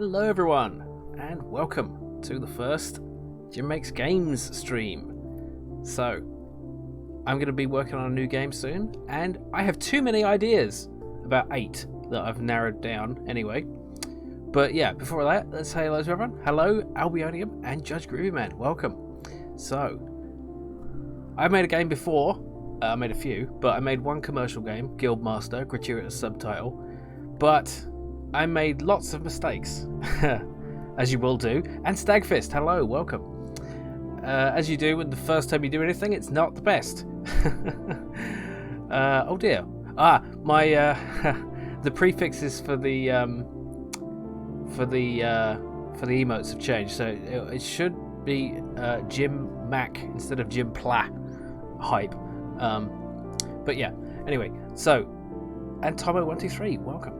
Hello everyone, and welcome to the first Jim Makes Games stream. So, I'm going to be working on a new game soon, and I have too many ideas, about 8 that I've narrowed down anyway. But yeah, before that, let's say hello to everyone. Hello, Albionium and Judge Groovyman, welcome. So, I've made a game before, I made a few, but I made one commercial game, Guildmaster, gratuitous subtitle, but I made lots of mistakes, as you will do. And Stagfist, hello, welcome. As you do when the first time you do anything, it's not the best. Oh dear. My the prefixes for the emotes have changed, so it should be Jim Mac instead of Jim Pla hype. But yeah. Anyway, so and Tomo123, welcome.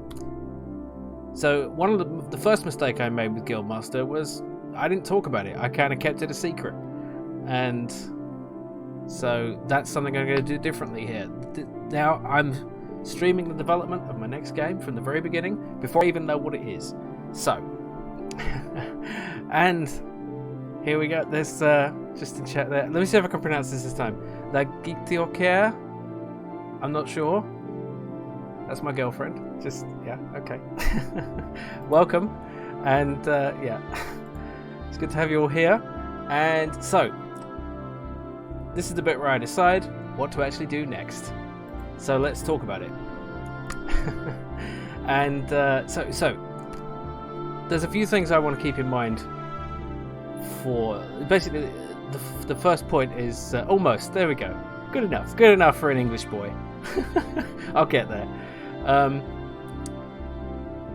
So one of the first mistake I made with Guildmaster was I didn't talk about it. I kind of kept it a secret, and so that's something I'm going to do differently here. Now I'm streaming the development of my next game from the very beginning before I even know what it is. So, and here we go. There's just in chat there. Let me see if I can pronounce this time. La Gitioker. I'm not sure. That's my girlfriend. Just, yeah, okay. Welcome. And, yeah. It's good to have you all here. And so, this is the bit where I decide what to actually do next. So, let's talk about it. And, so, there's a few things I want to keep in mind for... Basically, the first point is almost. There we go. Good enough. Good enough for an English boy. I'll get there.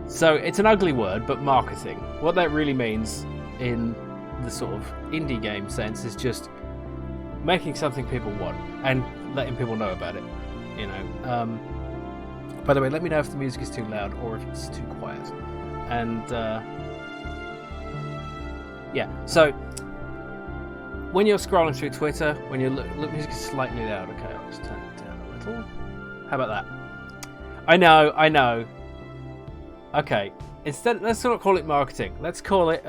So it's an ugly word, but marketing. What that really means in the sort of indie game sense is just making something people want and letting people know about it. You know. By the way, let me know if the music is too loud or if it's too quiet. And yeah, so when you're scrolling through Twitter, when you look, music is slightly loud. Okay, I'll just turn it down a little. How about that? I know. Okay, instead, let's not call it marketing. Let's call it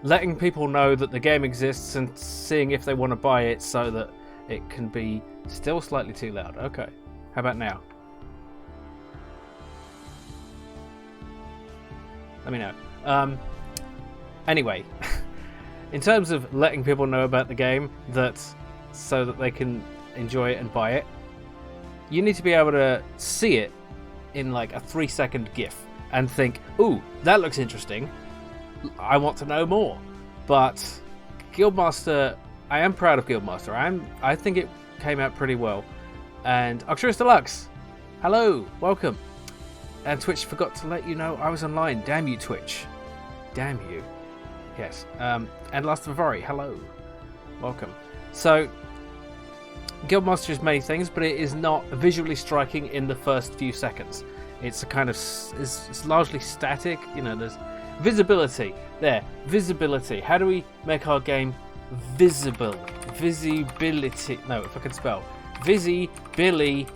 letting people know that the game exists and seeing if they want to buy it so that it can be still slightly too loud. Okay, how about now? Let me know. Anyway, in terms of letting people know about the game, so that they can enjoy it and buy it, you need to be able to see it in like a 3-second GIF and think, ooh, that looks interesting. I want to know more. But Guildmaster, I am proud of Guildmaster. I think it came out pretty well. And Oxyrus Deluxe, hello, welcome. And Twitch forgot to let you know I was online. Damn you, Twitch. Damn you. Yes. And Last Vivari, hello. Welcome. So, Guildmaster is many things, but it is not visually striking in the first few seconds. It's a kind of... It's largely static. You know, there's visibility. There. Visibility. How do we make our game visible? Visibility. No, if I can spell. Visibility.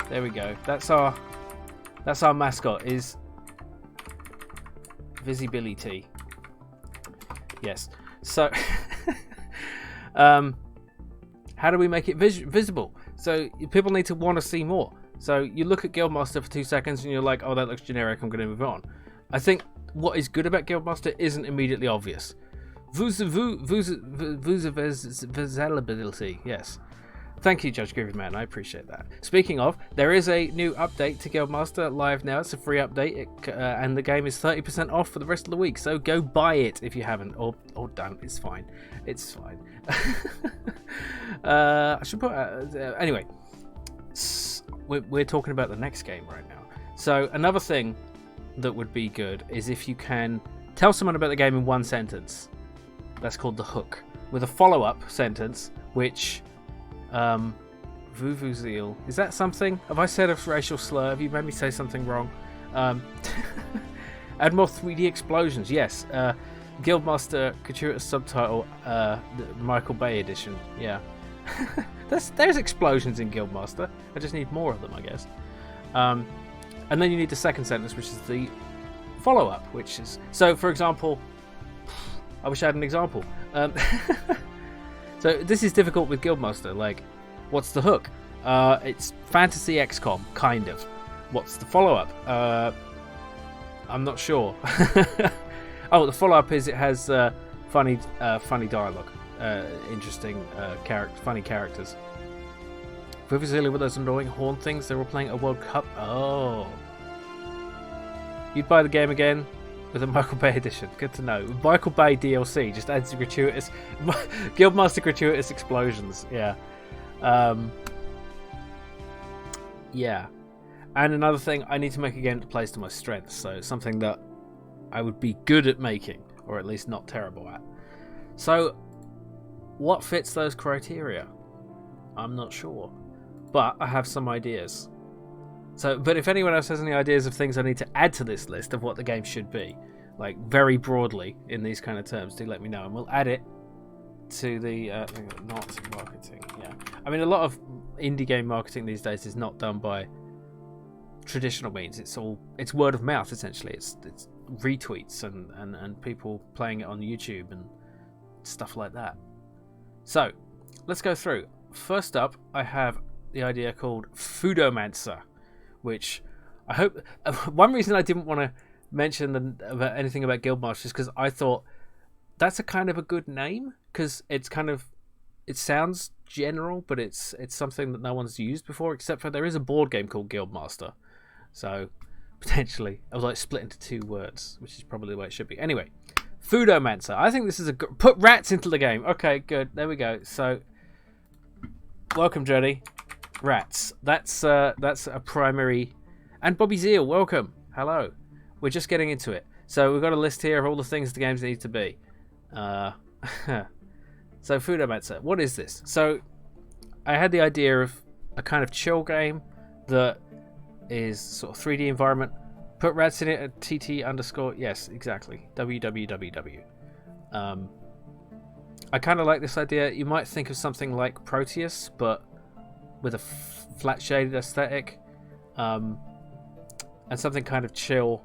There we go. That's our mascot, is visibility. Yes. So, how do we make it visible? So people need to want to see more. So you look at Guildmaster for 2 seconds and you're like, oh, that looks generic, I'm going to move on. I think what is good about Guildmaster isn't immediately obvious. Visibility, yes. Thank you, Judge Groovyman. I appreciate that. Speaking of, there is a new update to Guildmaster live now. It's a free update, and the game is 30% off for the rest of the week. So go buy it if you haven't, or don't. It's fine. It's fine. I should put. Anyway, we're talking about the next game right now. So another thing that would be good is if you can tell someone about the game in one sentence. That's called the hook, with a follow-up sentence, which. Vuvuzeel. Is that something? Have I said a racial slur? Have you made me say something wrong? Add more 3D explosions. Yes. Guildmaster gratuitous subtitle. The Michael Bay edition. Yeah. There's explosions in Guildmaster. I just need more of them, I guess. And then you need the second sentence, which is the follow-up, which is... So, for example... I wish I had an example. So, this is difficult with Guildmaster. Like, what's the hook? It's Fantasy XCOM, kind of. What's the follow-up? I'm not sure. Oh, the follow-up is it has funny dialogue. Interesting funny characters. Previously with those annoying horn things, they were playing a World Cup. Oh. You'd buy the game again with a Michael Bay edition. Good to know. Michael Bay DLC just adds gratuitous... Guildmaster gratuitous explosions. Yeah. Yeah. And another thing, I need to make a game that plays to my strengths. So something that I would be good at making, or at least not terrible at. So, what fits those criteria? I'm not sure. But I have some ideas. So, but if anyone else has any ideas of things I need to add to this list of what the game should be, like very broadly in these kind of terms, do let me know, and we'll add it to the not marketing. Yeah, I mean a lot of indie game marketing these days is not done by traditional means. It's word of mouth essentially. It's retweets and people playing it on YouTube and stuff like that. So let's go through. First up, I have the idea called Foodomansa, which I hope... One reason I didn't want to mention about anything about Guildmaster is because I thought that's a kind of a good name, because it's kind of... It sounds general, but it's something that no one's used before, except for there is a board game called Guildmaster. So, potentially, I was like split into two words, which is probably the way it should be. Anyway, Foodomansa. I think this is put rats into the game. Okay, good. There we go. So, welcome, Jody. Rats. That's a primary. And Bobby Zeal, welcome. Hello. We're just getting into it. So we've got a list here of all the things the games need to be. So Foodomansa, what is this? So I had the idea of a kind of chill game that is sort of 3D environment. Put rats in it at TT _ yes, exactly. www. I kind of like this idea. You might think of something like Proteus, but with a flat shaded aesthetic, and something kind of chill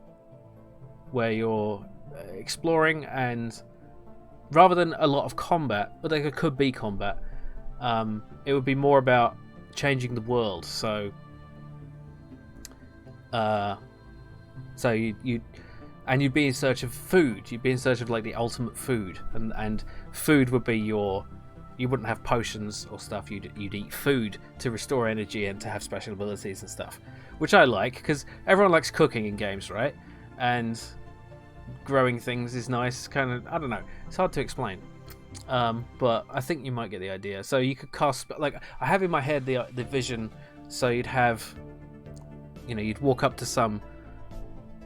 where you're exploring, and rather than a lot of combat, but there could be combat, it would be more about changing the world. So you'd be in search of food. You'd be in search of like the ultimate food, and food would be your... You wouldn't have potions or stuff. You'd eat food to restore energy and to have special abilities and stuff, which I like, because everyone likes cooking in games, right? And growing things is nice. Kind of, I don't know. It's hard to explain, but I think you might get the idea. So you could cast, like I have in my head the vision. So you'd have, you'd walk up to some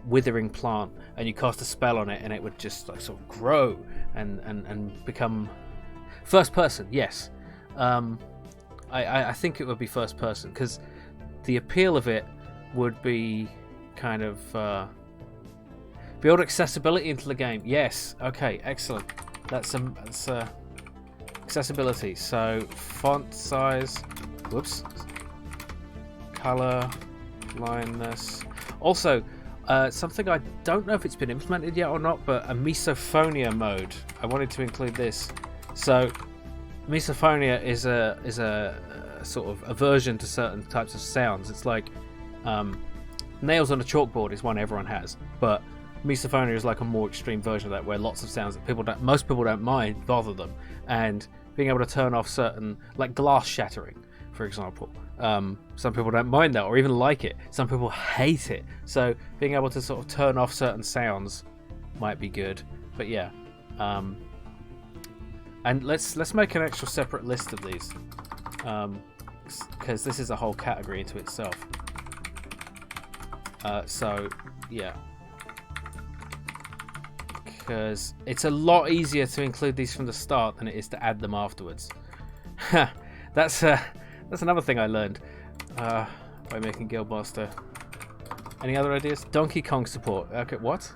withering plant and you cast a spell on it, and it would just like sort of grow and become. First person, yes. I think it would be first person, because the appeal of it would be kind of build accessibility into the game. Yes, okay, excellent. That's accessibility. So font size, whoops, color, blindness. Also, something I don't know if it's been implemented yet or not, but a Misophonia mode. I wanted to include this. So, misophonia is a sort of aversion to certain types of sounds. It's like nails on a chalkboard is one everyone has, but misophonia is like a more extreme version of that, where lots of sounds that most people don't mind bother them, and being able to turn off certain, like glass shattering, for example. Some people don't mind that or even like it. Some people hate it. So being able to sort of turn off certain sounds might be good. But yeah. And let's make an actual separate list of these, because this is a whole category into itself. So yeah, because it's a lot easier to include these from the start than it is to add them afterwards. That's another thing I learned by making Guildmaster. Any other ideas? Donkey Kong support. Okay, what?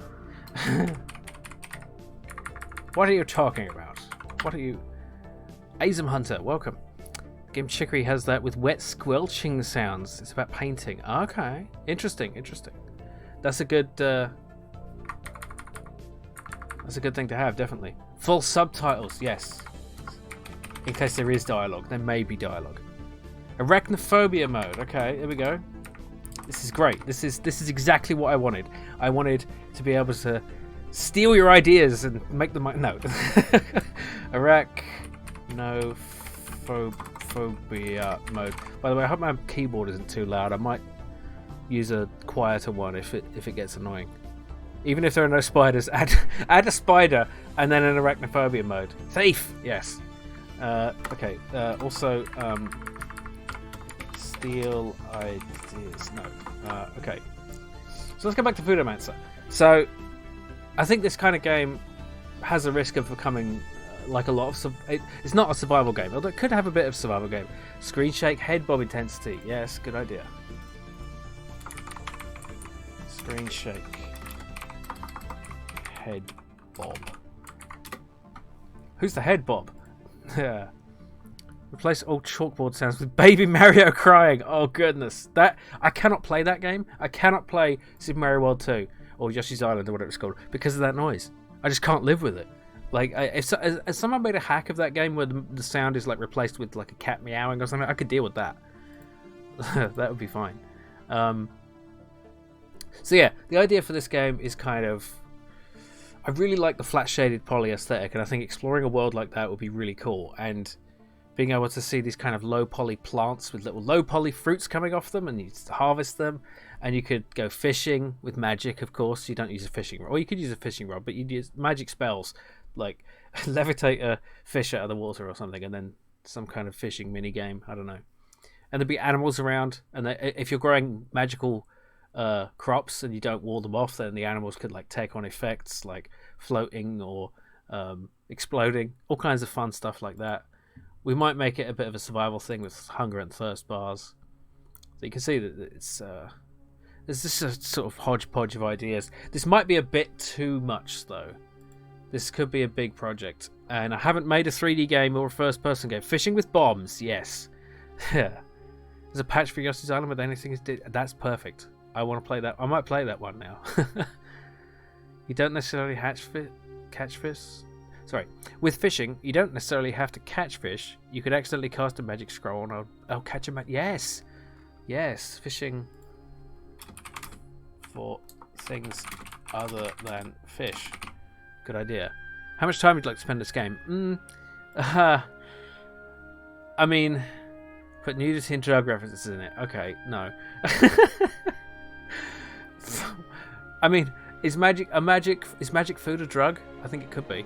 What are you talking about? What are you... Azum Hunter, welcome. Game Chicory has that with wet squelching sounds. It's about painting. Okay. Interesting. That's a good That's a good thing to have, definitely. Full subtitles, yes. In case there is dialogue. There may be dialogue. Arachnophobia mode. Okay, here we go. This is great. This is exactly what I wanted. I wanted to be able to steal your ideas and make them... No. Arachnophobia mode. By the way, I hope my keyboard isn't too loud. I might use a quieter one if it gets annoying. Even if there are no spiders, add a spider and then an arachnophobia mode. Thief! Yes. Okay. Also, steal ideas. No. Okay. So let's go back to Foodomansa. So, I think this kind of game has a risk of becoming like a lot of... It's not a survival game, although it could have a bit of survival game. Screen shake, head bob intensity. Yes, good idea. Screen shake. Head bob. Who's the head bob? Yeah. Replace all chalkboard sounds with Baby Mario crying. Oh goodness, I cannot play that game. I cannot play Super Mario World 2 or Yoshi's Island or whatever it's called because of that noise. I just can't live with it. Like, if someone made a hack of that game where the sound is like replaced with like a cat meowing or something, I could deal with that. That would be fine. So yeah, the idea for this game is kind of... I really like the flat shaded poly aesthetic, and I think exploring a world like that would be really cool. And being able to see these kind of low poly plants with little low poly fruits coming off them, and you harvest them, and you could go fishing with magic. Of course, you don't use a fishing rod, or you could use a fishing rod, but you'd use magic spells like levitate a fish out of the water or something, and then some kind of fishing mini game. I don't know. And there'd be animals around, and if you're growing magical crops and you don't wall them off, then the animals could like take on effects like floating or exploding, all kinds of fun stuff like that. We might make it a bit of a survival thing with hunger and thirst bars. So you can see that it's there's just a sort of hodgepodge of ideas. This might be a bit too much though. This could be a big project, and I haven't made a 3D game or a first-person game. Fishing with bombs, yes. There's a patch for Yoshi's Island with anything is did. That's perfect. I want to play that. I might play that one now. You don't necessarily catch fish. Sorry. With fishing, you don't necessarily have to catch fish. You could accidentally cast a magic scroll and I'll catch a Yes. Yes. Fishing for things other than fish. Good idea. How much time would you like to spend this game? I mean, put nudity and drug references in it. Okay, no. I mean, is magic food a drug? I think it could be.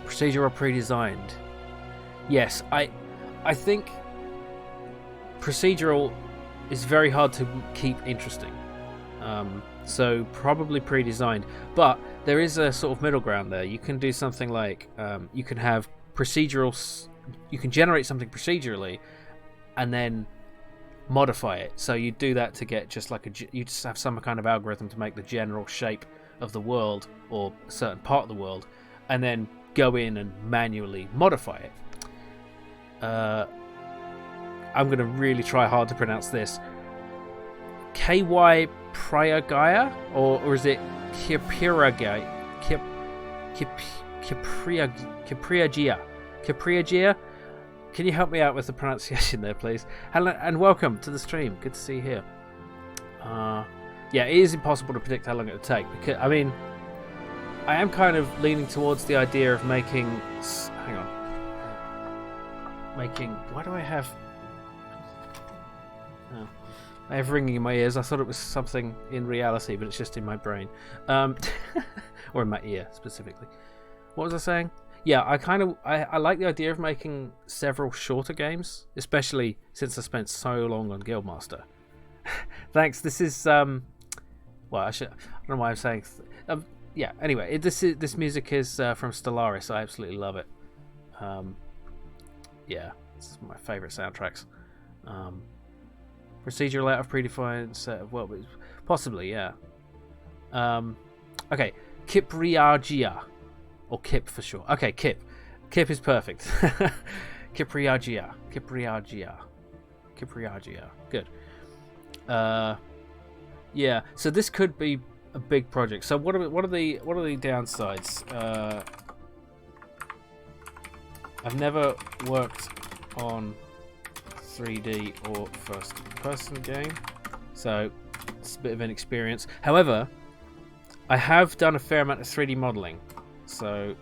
Procedural pre-designed. Yes, I think procedural is very hard to keep interesting. So probably pre-designed, but there is a sort of middle ground there. You can do something like you can have procedurals. You can generate something procedurally, and then modify it. So you do that to get just like you just have some kind of algorithm to make the general shape of the world or a certain part of the world, and then go in and manually modify it. I'm going to really try hard to pronounce this. KY Priagaya, or is it Kipriagia? Kipriagia? Can you help me out with the pronunciation there, please? Hello and welcome to the stream. Good to see you here. Yeah, it is impossible to predict how long it would take. Because I mean, I am kind of leaning towards the idea of making. Hang on. Why do I have? Oh, I have ringing in my ears. I thought it was something in reality, but it's just in my brain, or in my ear specifically. What was I saying? Yeah, I like the idea of making several shorter games, especially since I spent so long on Guildmaster. Thanks. This is well, I don't know why I'm saying. Yeah. Anyway, this music is from Stellaris. I absolutely love it. Yeah, it's my favorite soundtracks. Procedural out of predefined set of possibly, yeah. Okay, Kipriagia. Or Kip for sure. Okay, Kip. Kip is perfect. Kipriagia. Good. Yeah. So this could be a big project. So what are the downsides? I've never worked on 3D or first-person game, so it's a bit of an experience. However, I have done a fair amount of 3D modeling, so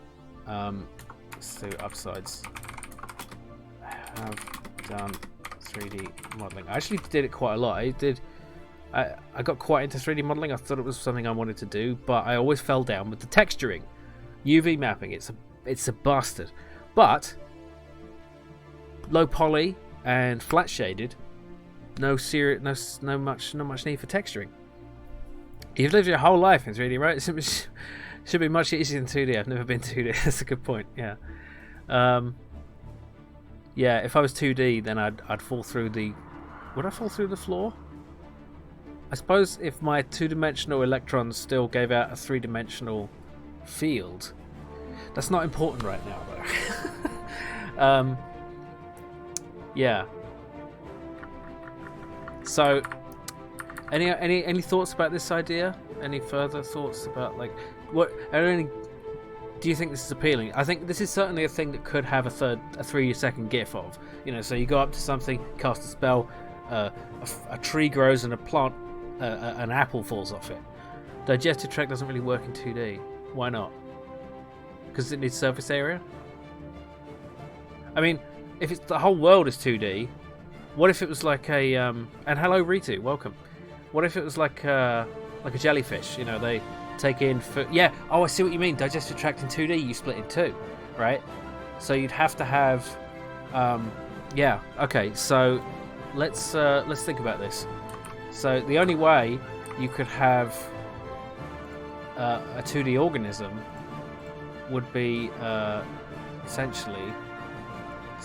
let's do upsides. I have done 3D modeling. I actually did it quite a lot. I got quite into 3D modeling. I thought it was something I wanted to do, but I always fell down with the texturing, UV mapping. It's a bastard. But low poly and flat shaded, no much need for texturing. You've lived your whole life in 3D, right? It should be much easier than 2D. I've never been 2D. That's a good point. Yeah. Yeah. If I was 2D, then I'd fall through the. Would I fall through the floor? I suppose if my two-dimensional electrons still gave out a three-dimensional field. That's not important right now, though. Yeah. So, any thoughts about this idea? Any further thoughts about like what? Do you think this is appealing? I think this is certainly a thing that could have a 3-second GIF of. You know, so you go up to something, cast a spell, a tree grows and a plant, an apple falls off it. Digestive tract doesn't really work in 2D. Why not? Because it needs surface area. I mean, if it's the whole world is 2D, what if it was like a and hello Ritu, welcome. What if it was like a jellyfish? You know, they take in food. Yeah. Oh, I see what you mean. Digestive tract in 2D, you split in two, right? So you'd have to have. Yeah. Okay. So let's think about this. So the only way you could have a 2D organism would be essentially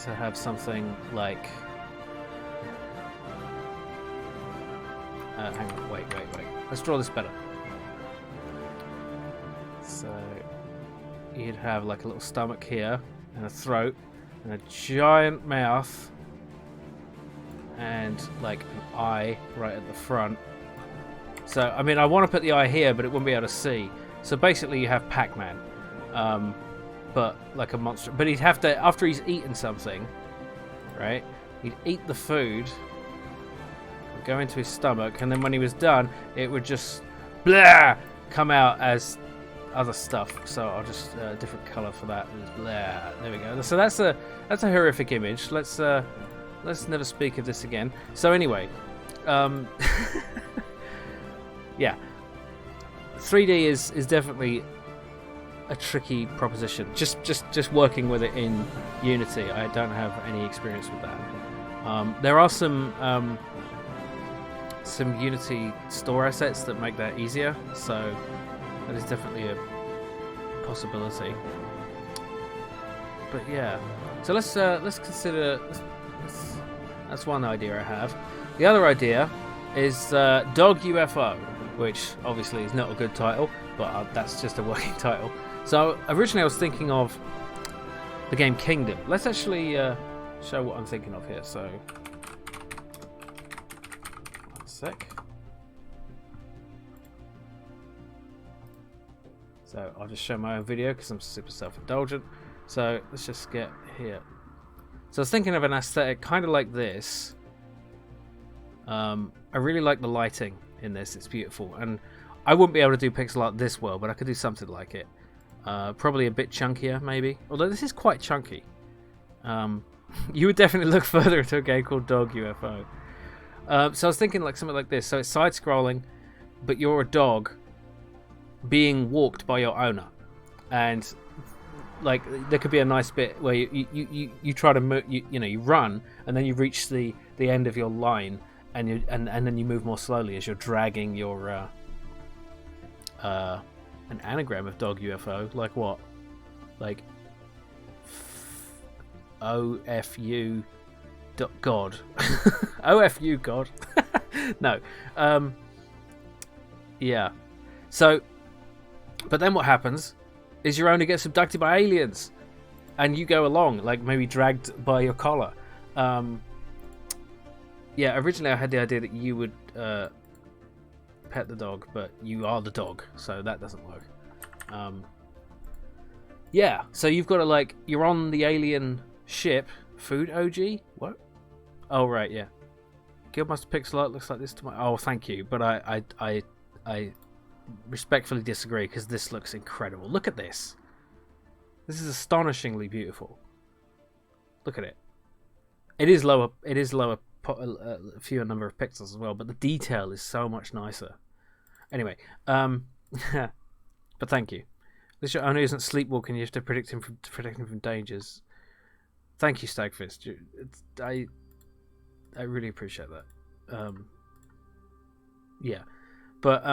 to have something like hang on, wait. Let's draw this better. So you'd have like a little stomach here and a throat and a giant mouth and like an eye right at the front. So I mean, I want to put the eye here, but it wouldn't be able to see. So basically you have Pac-Man, but like a monster. But he'd have to, after he's eaten something, right, he'd eat the food, go into his stomach, and then when he was done, it would just blah come out as other stuff. So I'll just different color for that. Blah. There we go. So that's a horrific image. Let's never speak of this again. So anyway, yeah, 3D is definitely a tricky proposition. Just working with it in Unity, I don't have any experience with that. There are some Unity store assets that make that easier, so that is definitely a possibility. But yeah, so let's consider. That's one idea I have. The other idea is Dog UFO, which obviously is not a good title, but that's just a working title. So originally I was thinking of the game Kingdom. Let's actually show what I'm thinking of here. So one sec. So I'll just show my own video because I'm super self-indulgent. So let's just get here. So I was thinking of an aesthetic kind of like this. I really like the lighting in this. It's beautiful. And I wouldn't be able to do pixel art this well, but I could do something like it. Probably a bit chunkier, maybe. Although this is quite chunky. You would definitely look further into a game called Dog UFO. So I was thinking like something like this. So it's side-scrolling, but you're a dog being walked by your owner. And like there could be a nice bit where you try to move, you run, and then you reach the end of your line, and then you move more slowly as you're dragging your an anagram of Dog UFO, like what? Like OFU God. OFU God. No. Yeah. So, but then what happens is your owner gets abducted by aliens, and you go along, like maybe dragged by your collar. Yeah, originally I had the idea that you would pet the dog, but you are the dog, so that doesn't work. Yeah, so you've got to, like, you're on the alien ship. Food OG? What? Oh, right, yeah. Guildmaster Pixel Art looks like this to my... Oh, thank you, but I respectfully disagree, because this looks incredible. Look at this. This is astonishingly beautiful. Look at it. It is lower, fewer number of pixels as well, but the detail is so much nicer. Anyway, but thank you. This your owner isn't sleepwalking. You have to protect him from dangers. Thank you, Stagfist. I really appreciate that. Yeah, but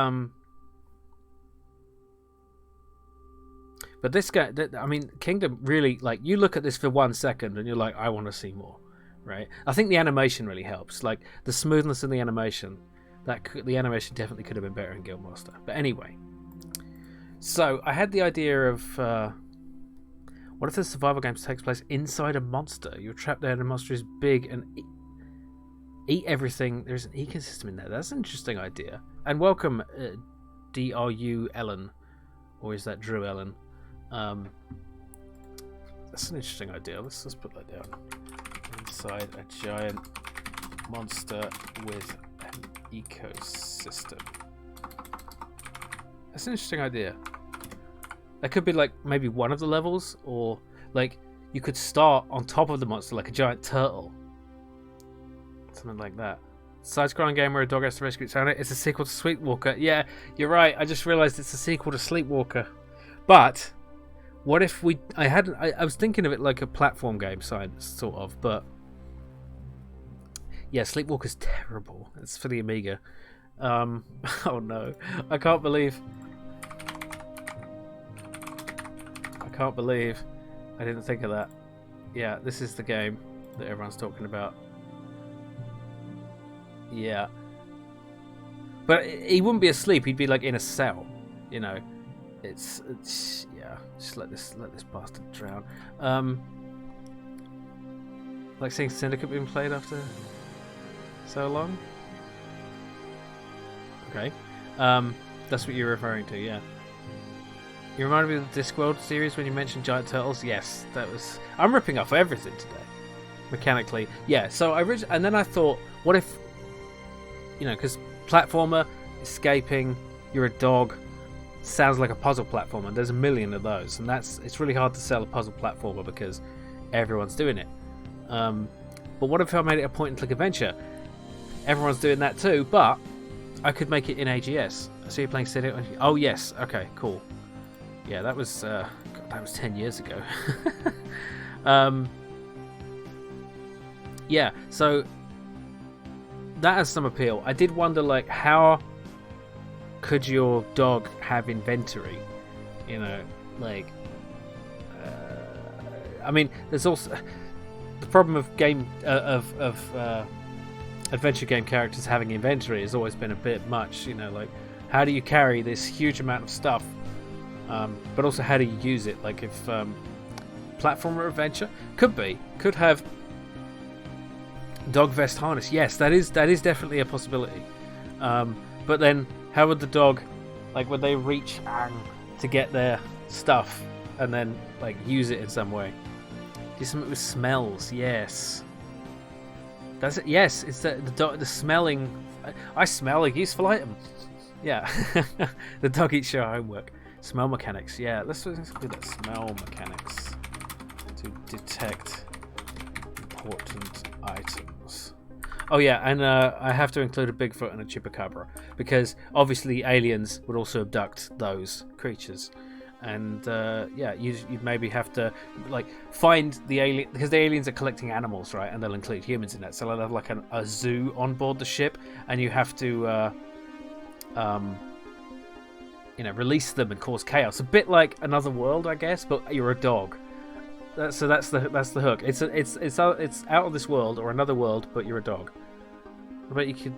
this guy, I mean, Kingdom really, like, you look at this for 1 second and you're like, I want to see more, right? I think the animation really helps, like the smoothness in the animation. The animation definitely could have been better in Guildmaster. But anyway, so I had the idea of what if the survival game takes place inside a monster? You're trapped there and the monster is big and eat everything. There's an ecosystem in there. That's an interesting idea. And welcome, DRU Ellen, or is that Drew Ellen? That's an interesting idea. Let's put that down. Inside a giant monster with an ecosystem. That's an interesting idea. That could be like maybe one of the levels, or like you could start on top of the monster like a giant turtle. Something like that. Side-scrolling game where a dog has to rescue its owner. It's a sequel to Sleepwalker. Yeah, you're right. I just realised it's a sequel to Sleepwalker. But what if we... I was thinking of it like a platform game, sort of, but... Yeah, Sleepwalker's terrible. It's for the Amiga. Oh no. I can't believe I didn't think of that. Yeah, this is the game that everyone's talking about. Yeah. But he wouldn't be asleep, he'd be like in a cell, you know. It's yeah, just let this bastard drown. Like seeing Syndicate being played after so long. Okay. That's what you're referring to, yeah. You reminded me of the Discworld series when you mentioned giant turtles. Yes, that was... I'm ripping off everything today. Mechanically. Yeah, so and then I thought, what if... You know, because platformer, escaping, you're a dog, sounds like a puzzle platformer. There's a million of those, and it's really hard to sell a puzzle platformer because everyone's doing it. But what if I made it a point-and-click adventure? Everyone's doing that too, but I could make it in AGS. I see you playing Syndicate. Oh yes, okay, cool. Yeah, that was God, that was 10 years ago. Yeah, so that has some appeal. I did wonder, like, how could your dog have inventory? You know, like, I mean, there's also the problem of adventure game characters having inventory has always been a bit much. You know, like, how do you carry this huge amount of stuff? But also, how do you use it? Like, if platformer adventure could have dog vest harness. Yes, that is definitely a possibility. But then, how would the dog, like, would they reach to get their stuff and then like use it in some way? Do something with smells. Yes. That's it. Yes, it's the smelling. I smell a useful item. Yeah. The dog eats your homework. Smell mechanics. Yeah, let's do that. Smell mechanics to detect important items. Oh yeah, and I have to include a Bigfoot and a Chupacabra because obviously aliens would also abduct those creatures, and yeah, you'd maybe have to like find the alien because the aliens are collecting animals, right? And they'll include humans in that, so they'll have like a zoo on board the ship, and you have to you know, release them and cause chaos. A bit like Another World, I guess, but you're a dog. So that's the hook. It's out of this world or another world, but you're a dog. I bet you could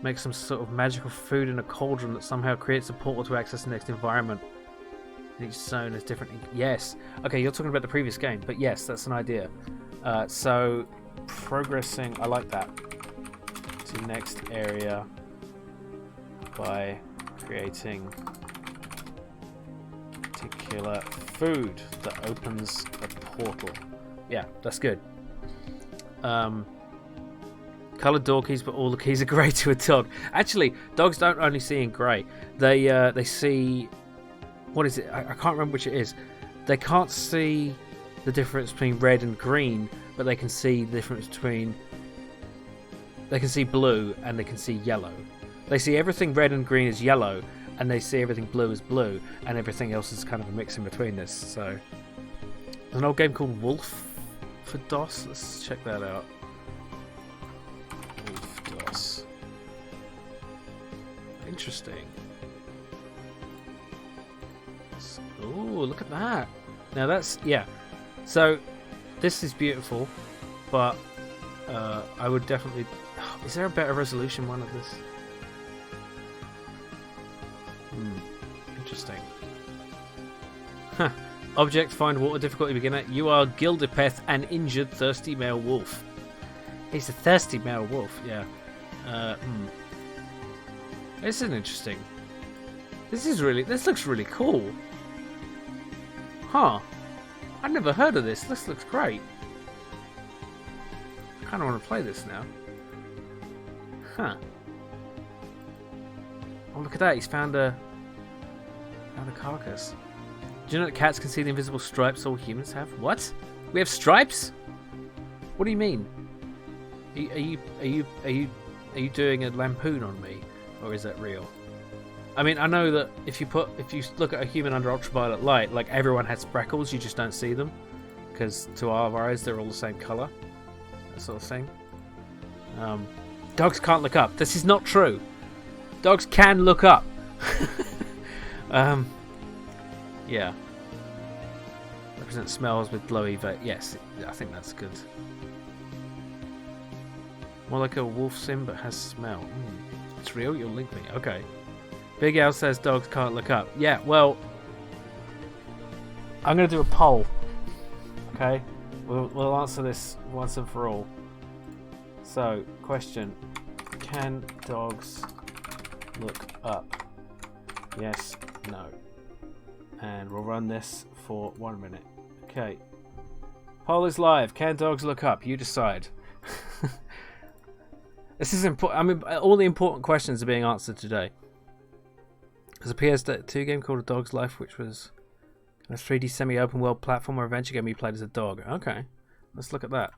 make some sort of magical food in a cauldron that somehow creates a portal to access the next environment. Each zone is different. Yes. Okay, you're talking about the previous game, but yes, that's an idea. So progressing. I like that. To next area. by creating particular food that opens a portal. Yeah, that's good. Coloured door keys, but all the keys are grey to a dog. Actually, dogs don't only see in grey. They see... What is it? I can't remember which it is. They can't see the difference between red and green, but they can see the difference between... They can see blue and they can see yellow. They see everything red and green as yellow, and they see everything blue as blue, and everything else is kind of a mix in between this. So, there's an old game called Wolf for DOS. Let's check that out. Wolf DOS. Interesting. Ooh, look at that. Now that's, yeah. So, this is beautiful, but I would definitely... Is there a better resolution one of this? Interesting. Huh. Object, find water, difficulty beginner. You are Gildepeth, an injured, thirsty male wolf. He's a thirsty male wolf, yeah. This is interesting. This looks really cool. Huh. I've never heard of this. This looks great. I kind of want to play this now. Huh. Oh, look at that. He's found a carcass. Do you know that cats can see the invisible stripes all humans have? What? We have stripes? What do you mean? Are you doing a lampoon on me, or is that real? I mean, I know that if you look at a human under ultraviolet light, like everyone has freckles, you just don't see them, because to our eyes they're all the same color, that sort of thing. Dogs can't look up. This is not true. Dogs can look up. Yeah. Represent smells with glowy yes, I think that's good. More like a wolf sim, but has smell. It's real? You'll link me. Okay. Big Al says dogs can't look up. Yeah, well, I'm going to do a poll. Okay? We'll answer this once and for all. So, question. Can dogs look up? Yes, no. And we'll run this for 1 minute. Okay. Poll is live. Can dogs look up? You decide. This is important. I mean, all the important questions are being answered today. There's a PS2 game called A Dog's Life, which was a 3D semi-open world platform or adventure game you played as a dog. Okay, let's look at that.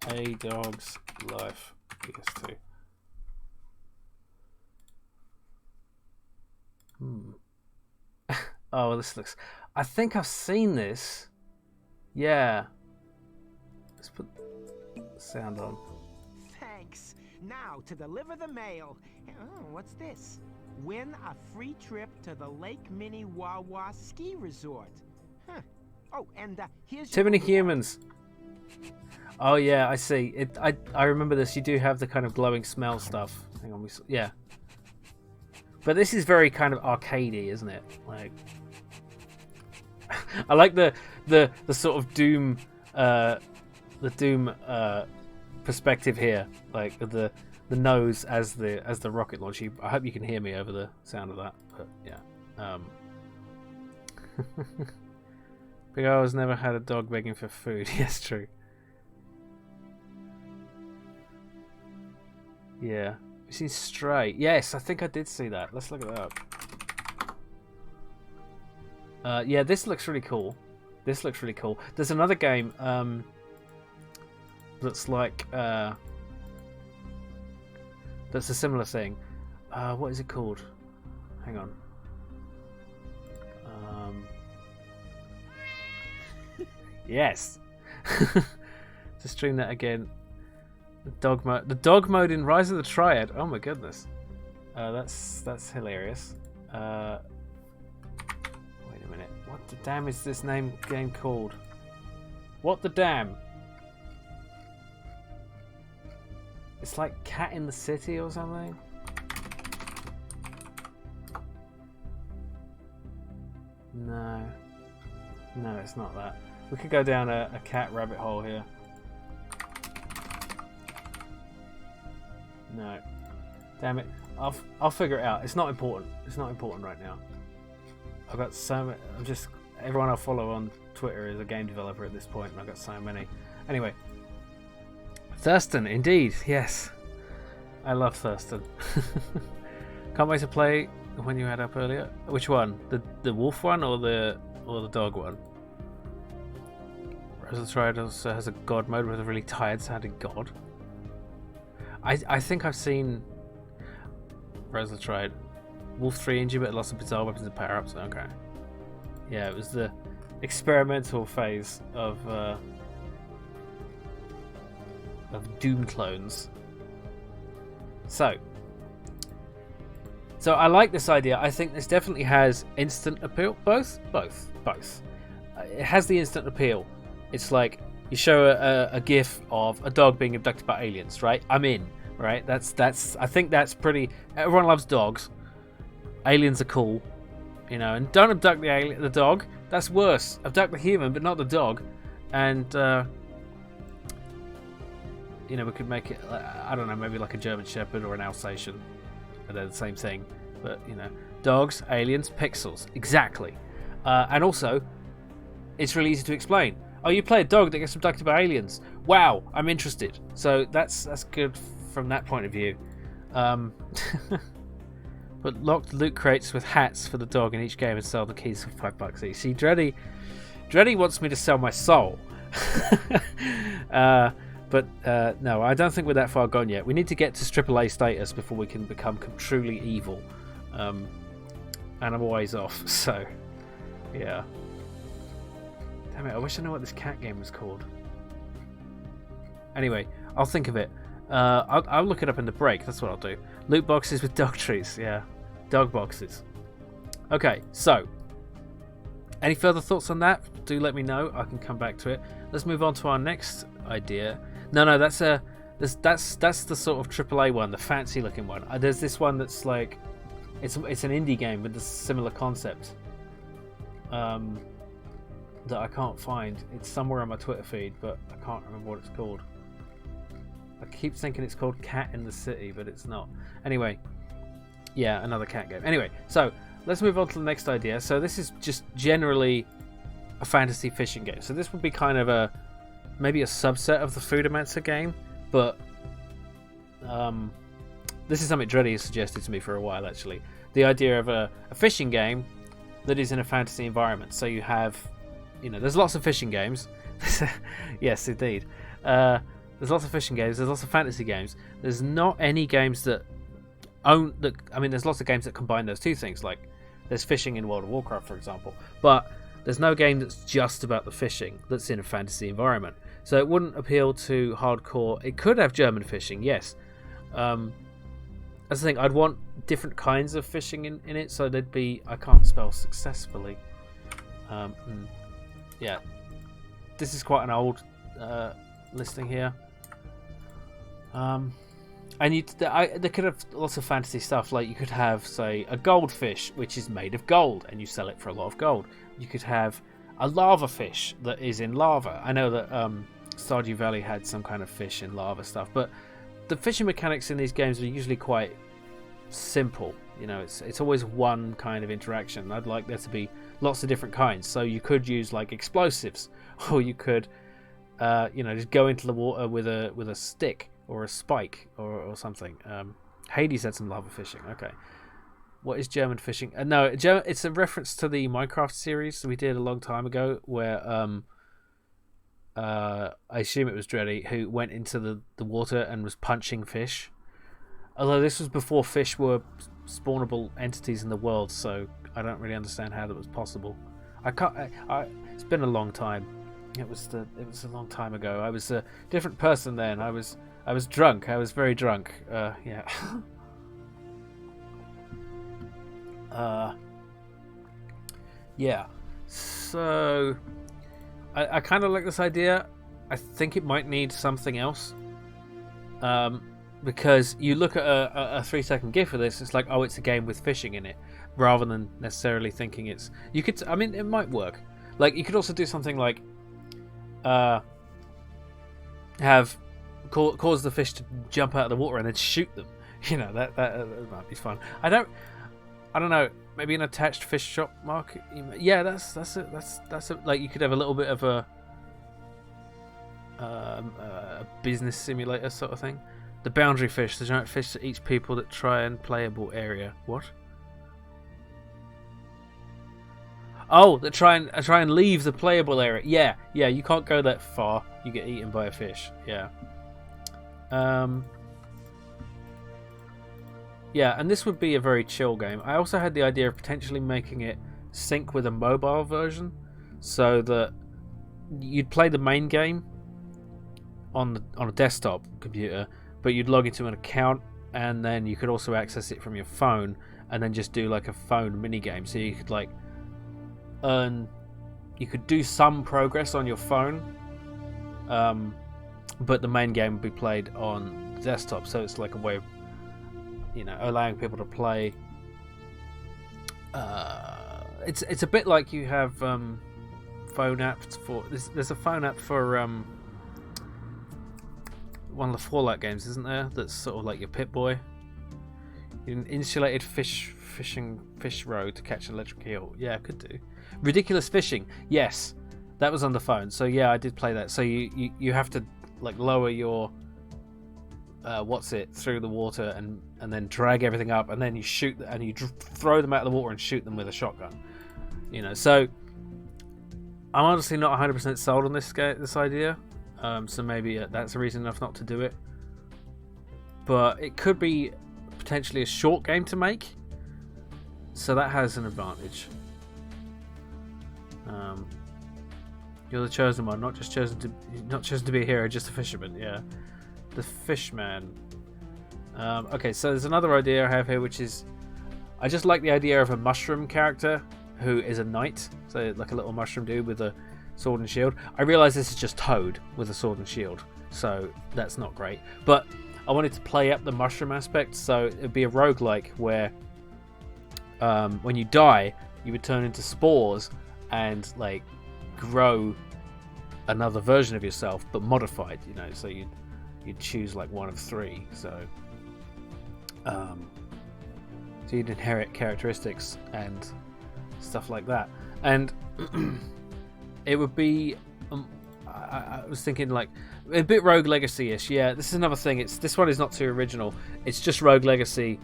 A Dog's Life, PS2. Oh, this looks... I think I've seen this. Yeah. Let's put the sound on. Thanks. Now to deliver the mail. Oh, what's this? Win a free trip to the Lake Minnewawa ski resort. Huh. Oh, and here's too many humans. Oh yeah, I see. It. I remember this. You do have the kind of glowing smell stuff. Hang on, yeah. But this is very kind of arcadey, isn't it? Like, I like the sort of Doom, perspective here, like the nose as the rocket launcher. I hope you can hear me over the sound of that. But yeah. Big O has never had a dog begging for food. Yes, true. Yeah. You seen Stray? Yes, I think I did see that. Let's look it up. Yeah, this looks really cool. This looks really cool. There's another game that's like that's a similar thing. What is it called? Hang on. Yes. To stream that again. The dog mode in Rise of the Triad. Oh my goodness. That's hilarious. Wait a minute. What the damn is this game called? What the damn? It's like Cat in the City or something. No, it's not that. We could go down a cat rabbit hole here. Damn it. I'll figure it out. It's not important. It's not important right now. I've got so many. Everyone I follow on Twitter is a game developer at this point, and I've got so many. Anyway. Thurston, indeed. Yes. I love Thurston. Can't wait to play when you had up earlier. Which one? The wolf one or the dog one? Rosaltride also has a god mode with a really tired sounding god. I think I've seen Rosaltride. Wolf 3 injury but lots of bizarre weapons and power-ups. Okay. Yeah, it was the experimental phase of Doom clones. So I like this idea. I think this definitely has instant appeal. Both. It has the instant appeal. It's like you show a GIF of a dog being abducted by aliens, right? I'm in, right? That's. I think that's pretty. Everyone loves dogs. Aliens are cool, you know. And don't abduct the dog. That's worse. Abduct the human, but not the dog. And you know, we could make it. I don't know, maybe like a German Shepherd or an Alsatian. They're the same thing, but you know, dogs, aliens, pixels, exactly. And also, it's really easy to explain. Oh, you play a dog that gets abducted by aliens. Wow, I'm interested. So that's good from that point of view. But locked loot crates with hats for the dog in each game and sell the keys for $5 each. See, Dreddy wants me to sell my soul. But no, I don't think we're that far gone yet. We need to get to AAA status before we can become truly evil. And I'm always off, so yeah. Damn it, I wish I knew what this cat game was called. Anyway, I'll think of it. I'll look it up in the break, that's what I'll do. Loot boxes with dog trees, yeah. Dog boxes. Okay, so any further thoughts on that? Do let me know. I can come back to it. Let's move on to our next idea. No, that's the sort of AAA one, the fancy looking one. There's this one that's like it's an indie game with a similar concept that I can't find. It's somewhere on my Twitter feed, but I can't remember what it's called. I keep thinking it's called Cat in the City, but it's not. Anyway, yeah, another cat game. Anyway, so let's move on to the next idea. So this is just generally a fantasy fishing game. So this would be kind of maybe a subset of the Foodomansa game, but this is something Dreddy has suggested to me for a while, actually. The idea of a fishing game that is in a fantasy environment. So you have, you know, there's lots of fishing games. Yes, indeed. There's lots of fishing games. There's lots of fantasy games. There's not any games that own that. I mean, there's lots of games that combine those two things. Like there's fishing in World of Warcraft, for example. But there's no game that's just about the fishing that's in a fantasy environment. So it wouldn't appeal to hardcore. It could have German fishing, yes. That's the thing. I'd want different kinds of fishing in it. So there'd be. I can't spell successfully. Yeah, this is quite an old listing here. And they could have lots of fantasy stuff. Like you could have, say, a goldfish which is made of gold, and you sell it for a lot of gold. You could have a lava fish that is in lava. I know that Stardew Valley had some kind of fish in lava stuff, but the fishing mechanics in these games are usually quite simple. You know, it's always one kind of interaction. I'd like there to be lots of different kinds. So you could use like explosives, or you could, you know, just go into the water with a stick or a spike or something. Hades had some lava fishing. Okay, what is German fishing? No, it's a reference to the Minecraft series we did a long time ago, where I assume it was Dreddy who went into the water and was punching fish. Although this was before fish were spawnable entities in the world, so I don't really understand how that was possible. It's been a long time. It was a long time ago. I was a different person then. I was drunk. I was very drunk. Yeah. Yeah. So I kind of like this idea. I think it might need something else. Because you look at a 3-second GIF of this, it's like, oh, it's a game with fishing in it, rather than necessarily thinking it's. You could, I mean, it might work. Like you could also do something like, cause the fish to jump out of the water and then shoot them. You know, that might be fun. I don't know. Maybe an attached fish shop market. Yeah, that's like you could have a little bit of a business simulator sort of thing. The boundary fish, the giant fish that eats people that try and playable area. What? Oh, that try and leave the playable area. Yeah. You can't go that far. You get eaten by a fish. Yeah. Yeah, and this would be a very chill game. I also had the idea of potentially making it sync with a mobile version, so that you'd play the main game on a desktop computer, but you'd log into an account, and then you could also access it from your phone, and then just do like a phone mini game. So you could like you could do some progress on your phone, but the main game would be played on the desktop. So it's like a way of, you know, allowing people to play. It's a bit like you have phone apps for. There's a phone app for one of the Fallout games, isn't there? That's sort of like your Pip-Boy. An insulated fish road to catch an electric eel. Yeah, I could do. Ridiculous fishing. Yes, that was on the phone. So yeah, I did play that. So you have to like lower your through the water and then drag everything up, and then you shoot and you throw them out of the water and shoot them with a shotgun. You know, so I'm honestly not 100% sold on this idea. So maybe that's a reason enough not to do it. But it could be potentially a short game to make, so that has an advantage. You're the chosen one, not chosen to be a hero, just a fisherman. Yeah. The Fishman. Okay, so there's another idea I have here, which is I just like the idea of a mushroom character who is a knight, so like a little mushroom dude with a sword and shield. I realise this is just Toad with a sword and shield, so that's not great. But I wanted to play up the mushroom aspect, so it would be a roguelike where when you die, you would turn into spores and like grow another version of yourself, but modified. You know, so you'd choose like one of three, so you'd inherit characteristics and stuff like that. And it would be I was thinking like a bit Rogue Legacy-ish. Yeah, this is another thing. This one is not too original. It's just Rogue Legacy,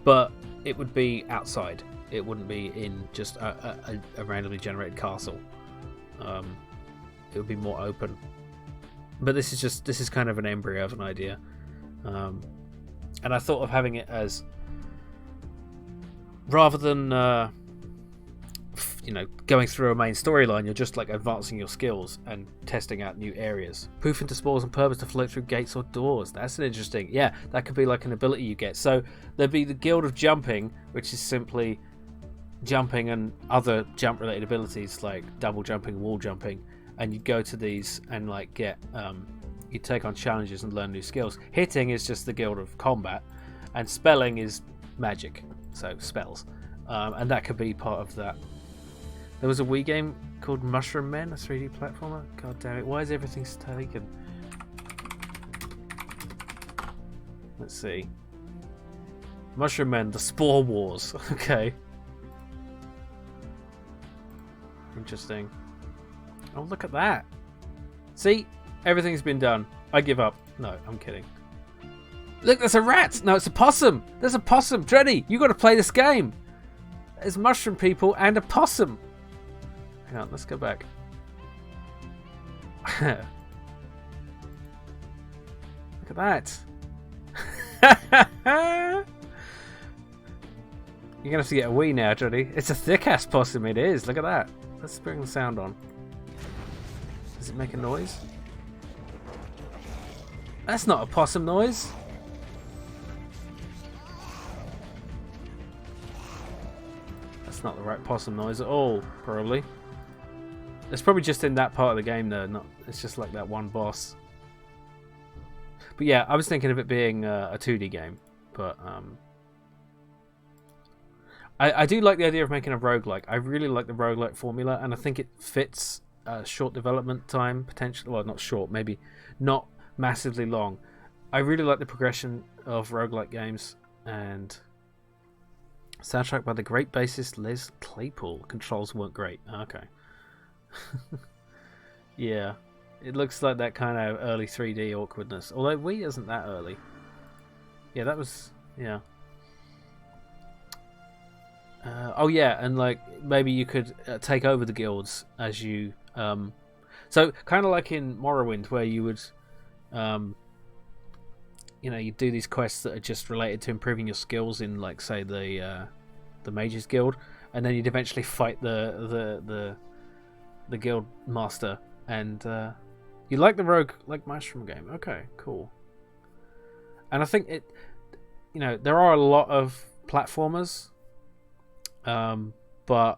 but it would be outside. It wouldn't be in just a randomly generated castle. It would be more open. But this is kind of an embryo of an idea, and I thought of having it as, rather than going through a main storyline, you're just like advancing your skills and testing out new areas. Poof into spores on purpose to float through gates or doors. That's an interesting. Yeah, that could be like an ability you get. So there'd be the Guild of Jumping, which is simply jumping and other jump related abilities like double jumping, wall jumping. And you'd go to these and like get you'd take on challenges and learn new skills. Hitting is just the Guild of Combat, and spelling is magic, so spells, and that could be part of that. There was a Wii game called Mushroom Men, a 3D platformer. God damn it, why is everything taken? Let's see. Mushroom Men, the Spore Wars. Okay. Interesting. Oh, look at that. See? Everything's been done. I give up. No, I'm kidding. Look, there's a rat! No, it's a possum! There's a possum! Dreddy, you got to play this game! There's mushroom people and a possum! Hang on, let's go back. Look at that. You're going to have to get a Wii now, Dreddy. It's a thick-ass possum, it is. Look at that. Let's bring the sound on. Does it make a noise? That's not a possum noise. That's not the right possum noise at all, probably. It's probably just in that part of the game though, not it's just like that one boss. But yeah, I was thinking of it being a 2D game, but I do like the idea of making a roguelike. I really like the roguelike formula, and I think it fits short development time, potentially. Well, not short, maybe not massively long. I really like the progression of roguelike games. And soundtrack by the great bassist Les Claypool. Controls weren't great. Okay. Yeah. It looks like that kind of early 3D awkwardness. Although Wii isn't that early. Yeah, that was... Yeah. Oh yeah, and like maybe you could take over the guilds as you... So kind of like in Morrowind, where you would... you know, you do these quests that are just related to improving your skills in, like, say, the Mages Guild, and then you'd eventually fight the guild master, and you like the rogue like mushroom game. Okay, cool. And I think it, you know, there are a lot of platformers, but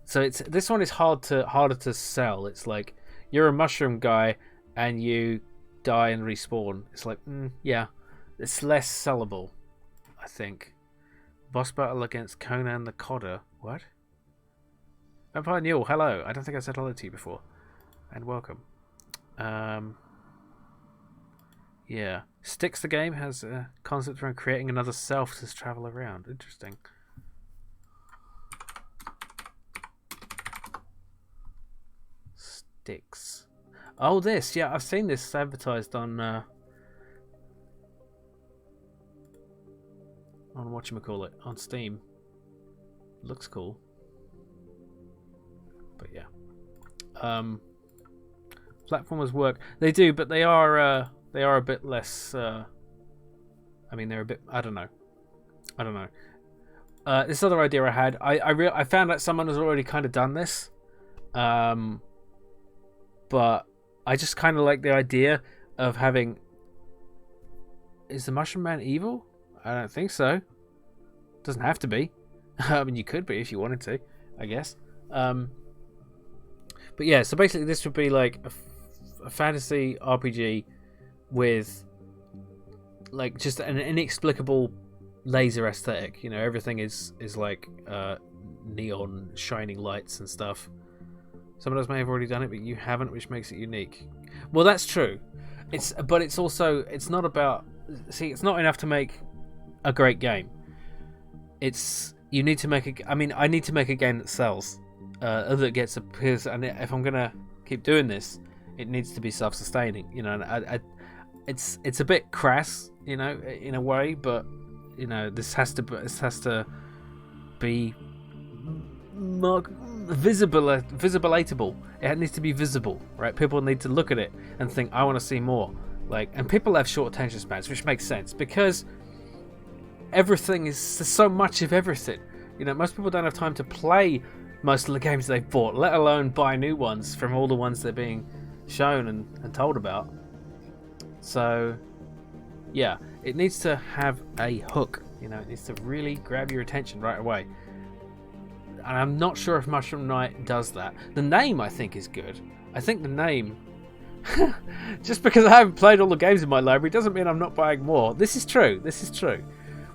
so this one is harder to sell. It's like you're a mushroom guy and you die and respawn. It's like, yeah, it's less sellable, I think. Boss battle against Conan the Codder. What? Vampire Newell, hello. I don't think I said hello to you before. And welcome. Yeah. Styx the game has a concept around creating another self to travel around. Interesting. Styx. Oh, this. Yeah, I've seen this advertised on whatchamacallit, on Steam. Looks cool. But yeah. Platformers work. They do, but they are a bit less I mean, they're a bit, I don't know. This other idea I had, I found out someone has already kind of done this. But I just kind of like the idea of having... Is the Mushroom Man evil? I don't think so. Doesn't have to be. I mean, you could be if you wanted to, I guess. But yeah, so basically this would be like a fantasy RPG with like just an inexplicable laser aesthetic. You know, everything is like neon shining lights and stuff. Some of us may have already done it, but you haven't, which makes it unique. Well, that's true. But it's also, it's not about... See, it's not enough to make a great game. You need to make I need to make a game that sells, that gets appeals, and if I'm gonna keep doing this, it needs to be self-sustaining. You know, and it's a bit crass, you know, in a way, but you know, this has to be visibleatable. It needs to be visible, right? People need to look at it and think, I want to see more. Like, and people have short attention spans, which makes sense because there's so much of everything. You know, most people don't have time to play most of the games they've bought, let alone buy new ones from all the ones they're being shown and told about. So yeah, it needs to have a hook. You know, it needs to really grab your attention right away. And I'm not sure if Mushroom Knight does that. The name, I think, is good. I think the name... Just because I haven't played all the games in my library doesn't mean I'm not buying more. This is true.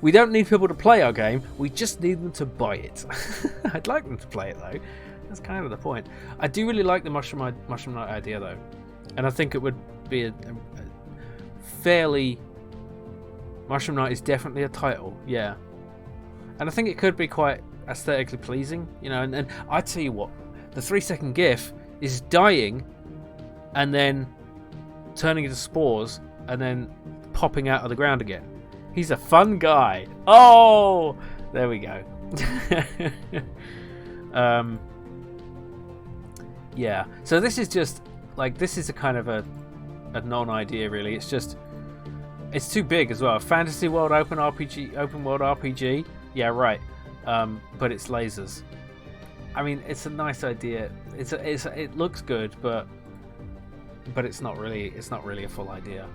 We don't need people to play our game. We just need them to buy it. I'd like them to play it, though. That's kind of the point. I do really like the Mushroom Knight idea, though. And I think it would be a fairly... Mushroom Knight is definitely a title, yeah. And I think it could be quite aesthetically pleasing, you know, and I tell you what, the 3-second GIF is dying and then turning into spores and then popping out of the ground again. He's a fun guy. Oh, there we go. Yeah, so this is just like, this is a kind of a non-idea really. It's too big as well. Fantasy world open world RPG. Yeah, right. But it's lasers. I mean, it's a nice idea. It looks good, but it's not really a full idea.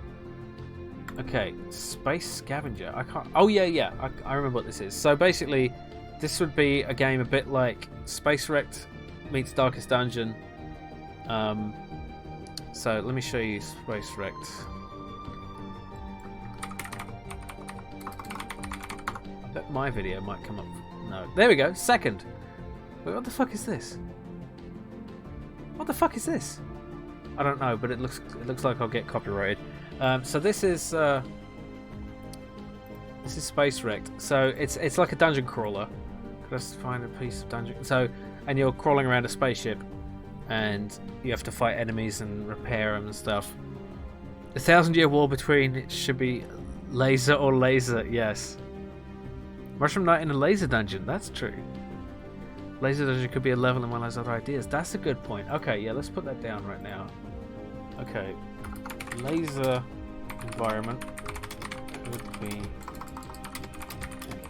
Okay, Space Scavenger. I can't. Oh yeah. I remember what this is. So basically, this would be a game a bit like Space Wrecked meets Darkest Dungeon. So let me show you Space Wrecked. I bet my video might come up. No, there we go. Second. Wait, what the fuck is this? What the fuck is this? I don't know, but it looks like I'll get copyrighted. So this is This is Space Wrecked. So it's like a dungeon crawler. Let's find a piece of dungeon. So, and you're crawling around a spaceship, and you have to fight enemies and repair them and stuff. The 1,000-year war between it should be laser or laser. Yes. Mushroom Knight in a laser dungeon. That's true. Laser dungeon could be a level in one of those other ideas. That's a good point. Okay, yeah, let's put that down right now. Okay. Laser environment would be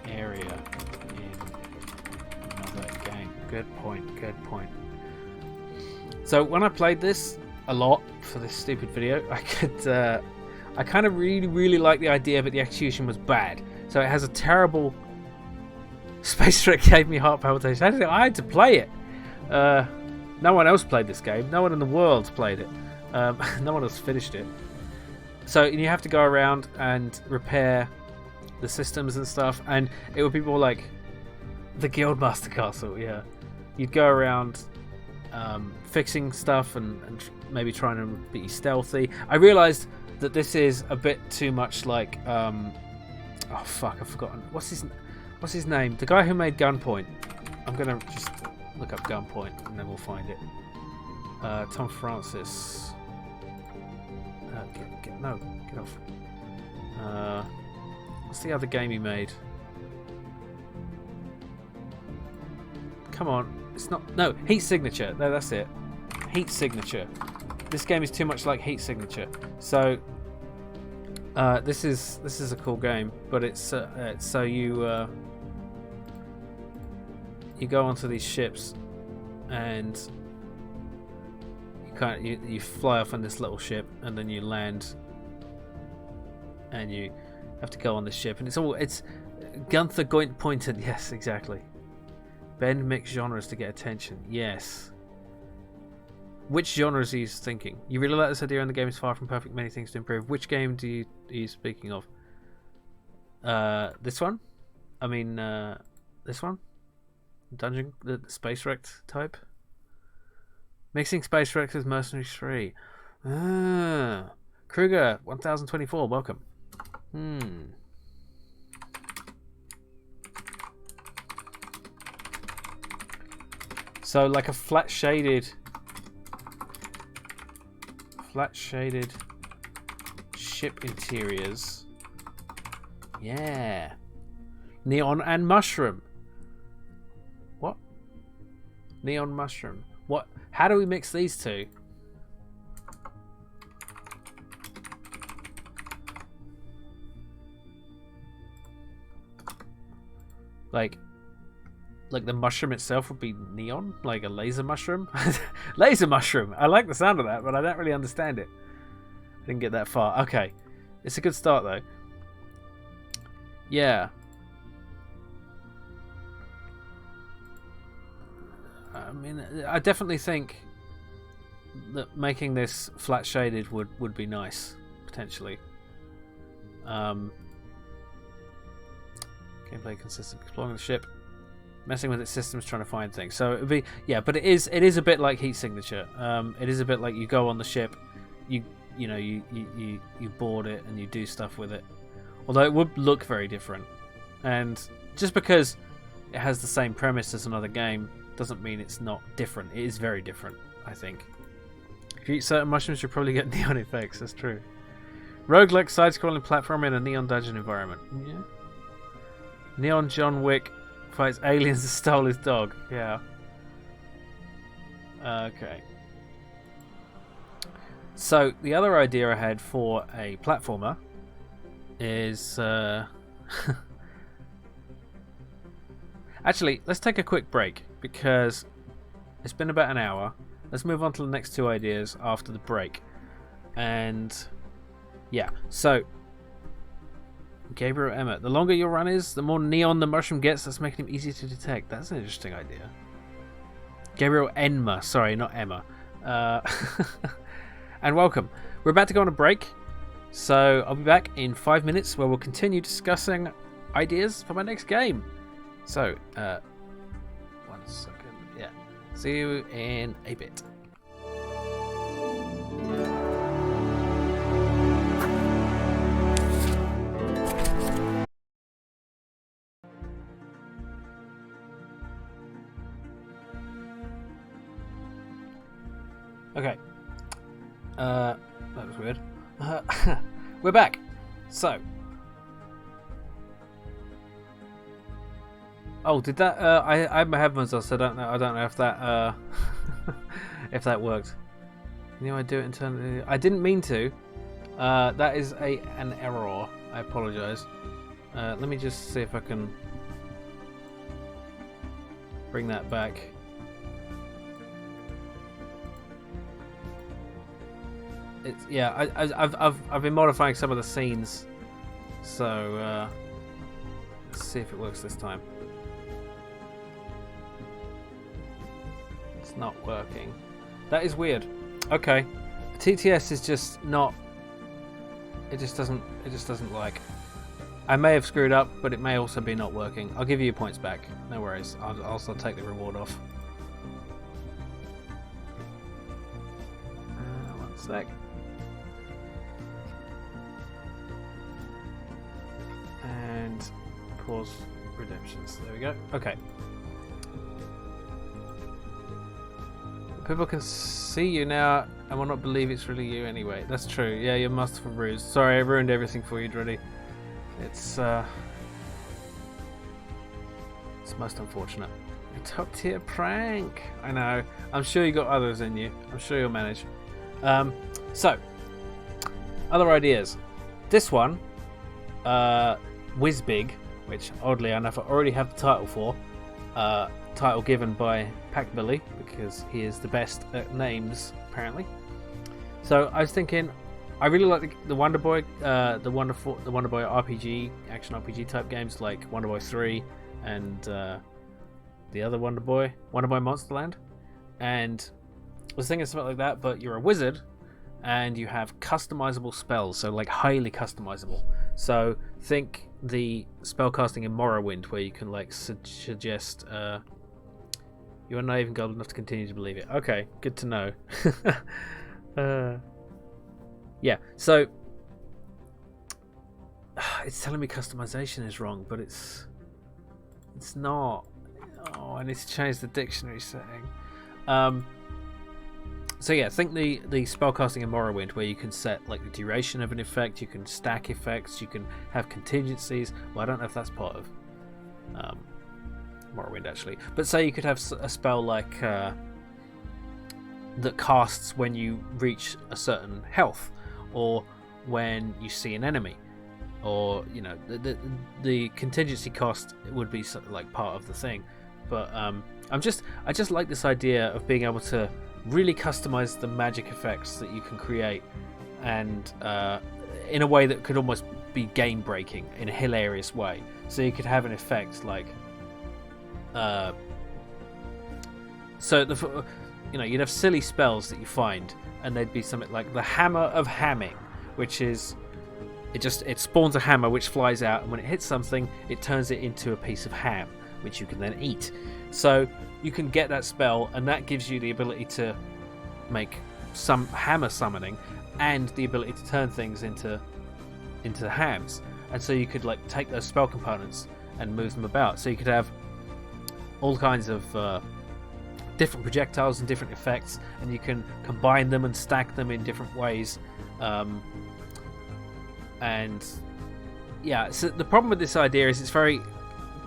an area in another game. Good point, good point. So when I played this a lot for this stupid video, I kind of really liked the idea, but the execution was bad. So it has a terrible... Space Wreck gave me heart palpitations. I had to play it. No one else played this game. No one in the world played it. No one else finished it. So you have to go around and repair the systems and stuff, and it would be more like the Guildmaster Castle. Yeah, you'd go around fixing stuff and maybe trying to be stealthy. I realised that this is a bit too much like oh fuck, I've forgotten what's his name. The guy who made Gunpoint. I'm gonna just look up Gunpoint and then we'll find it. Tom Francis. Get off. What's the other game he made? Come on, it's not. No, Heat Signature. No, that's it. Heat Signature. This game is too much like Heat Signature. So this is a cool game, but it's so you go onto these ships and you fly off on this little ship, and then you land, and you have to go on the ship, and it's Gunther Goint pointed. Yes, exactly. Bend mixed genres to get attention. Yes. Which genres are you thinking? You really like this idea, and the game is far from perfect. Many things to improve. Which game are you speaking of? This one? I mean, this one? Dungeon, the Space Wrecked type? Mixing Space Wrecked with Mercenaries 3. Kruger 1024, welcome. So like a flat shaded ship interiors. Yeah. Neon and mushroom. What? Neon mushroom. What? How do we mix these two? Like the mushroom itself would be neon, like a laser mushroom. Laser mushroom. I like the sound of that, but I don't really understand it. I didn't get that far. Okay, it's a good start though. Yeah. I mean, I definitely think that making this flat shaded would be nice, potentially. Gameplay consistent, exploring the ship, messing with its systems, trying to find things. So it'd be, yeah, but it is a bit like Heat Signature. It is a bit like you go on the ship, you board it and you do stuff with it. Although it would look very different, and just because it has the same premise as another game doesn't mean it's not different. It is very different, I think. If you eat certain mushrooms, you'll probably get neon effects. That's true. Roguelike side-scrolling platform in a neon dungeon environment. Yeah. Neon John Wick fights aliens that stole his dog. Yeah. Okay. So the other idea I had for a platformer is actually, let's take a quick break because it's been about an hour. Let's move on to the next two ideas after the break. And yeah, so Gabriel Emma, the longer your run is, the more neon the mushroom gets. That's making him easier to detect. That's an interesting idea. Gabriel Enma, sorry, not Emma. And welcome. We're about to go on a break, so I'll be back in 5 minutes where we'll continue discussing ideas for my next game. So, 1 second. Yeah. See you in a bit. Okay. That was weird. We're back. So. Oh, did that? I had my headphones on, so I don't know if that if that worked. You know, I do it internally. I didn't mean to. That is an error. I apologise. Let me just see if I can bring that back. It's I've been modifying some of the scenes, so let's see if it works this time. It's not working. That is weird. Okay, TTS is just not. It just doesn't like. I may have screwed up, but it may also be not working. I'll give you your points back. No worries. I'll also take the reward off. One sec. And pause redemptions. There we go. Okay. People can see you now and will not believe it's really you anyway. That's true. Yeah, you're masterful ruse. Sorry, I ruined everything for you, Dreddy. It's most unfortunate. A top tier prank. I know. I'm sure you got others in you. I'm sure you'll manage. So, other ideas. This one, Whizbig, which oddly enough I already have the title for. Title given by Packbilly because he is the best at names apparently. So I was thinking, I really like the Wonder Boy, the Wonder Boy RPG, action RPG type games like Wonder Boy 3 and the other Wonder Boy Monsterland. And I was thinking something like that, but you're a wizard and you have customizable spells, so like highly customizable. So think the spellcasting in Morrowind, where you can like suggest. You are not even gold enough to continue to believe it. Okay, good to know. Yeah, so it's telling me customization is wrong, but it's not. Oh, I need to change the dictionary setting. So yeah, think the spellcasting in Morrowind, where you can set like the duration of an effect, you can stack effects, you can have contingencies. Well, I don't know if that's part of Morrowind actually, but say you could have a spell like that casts when you reach a certain health, or when you see an enemy, or you know the contingency cost would be like part of the thing. But I just like this idea of being able to really customize the magic effects that you can create, and in a way that could almost be game breaking in a hilarious way. So you could have an effect like you'd have silly spells that you find, and they'd be something like the Hammer of Hamming, which is it spawns a hammer which flies out, and when it hits something it turns it into a piece of ham which you can then eat. So you can get that spell, and that gives you the ability to make some hammer summoning and the ability to turn things into hams. And so you could like take those spell components and move them about. So you could have all kinds of different projectiles and different effects, and you can combine them and stack them in different ways. And yeah, so the problem with this idea is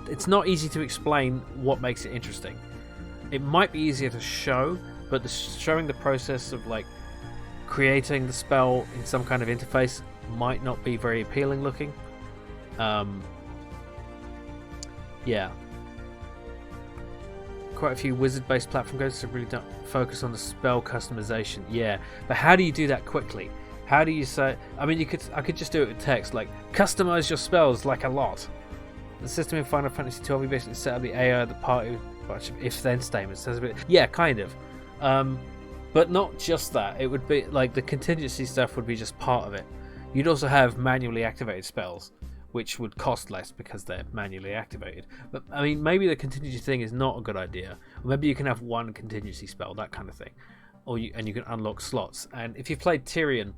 it's not easy to explain what makes it interesting. It might be easier to show, but showing the process of like creating the spell in some kind of interface might not be very appealing looking. Yeah. Quite a few wizard-based platform games that really don't focus on the spell customization. Yeah, but how do you do that quickly? How do you say? I mean, I could just do it with text, like customize your spells like a lot. The system in Final Fantasy XII, you basically set up the AI of the party with a bunch of if-then statements. Yeah, kind of, but not just that. It would be like the contingency stuff would be just part of it. You'd also have manually activated spells, which would cost less because they're manually activated. But I mean, maybe the contingency thing is not a good idea. Or maybe you can have one contingency spell, that kind of thing, and you can unlock slots. And if you've played Tyrion,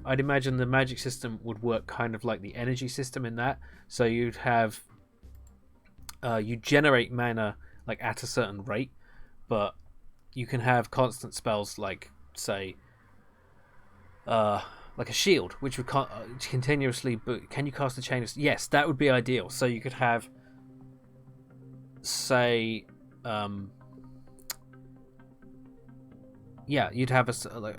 I'd imagine the magic system would work kind of like the energy system in that. So you'd have you generate mana like at a certain rate, but you can have constant spells like, say, like a shield, which would continuously. Can you cast a chain of? Yes, that would be ideal. So you could have, say, yeah, you'd have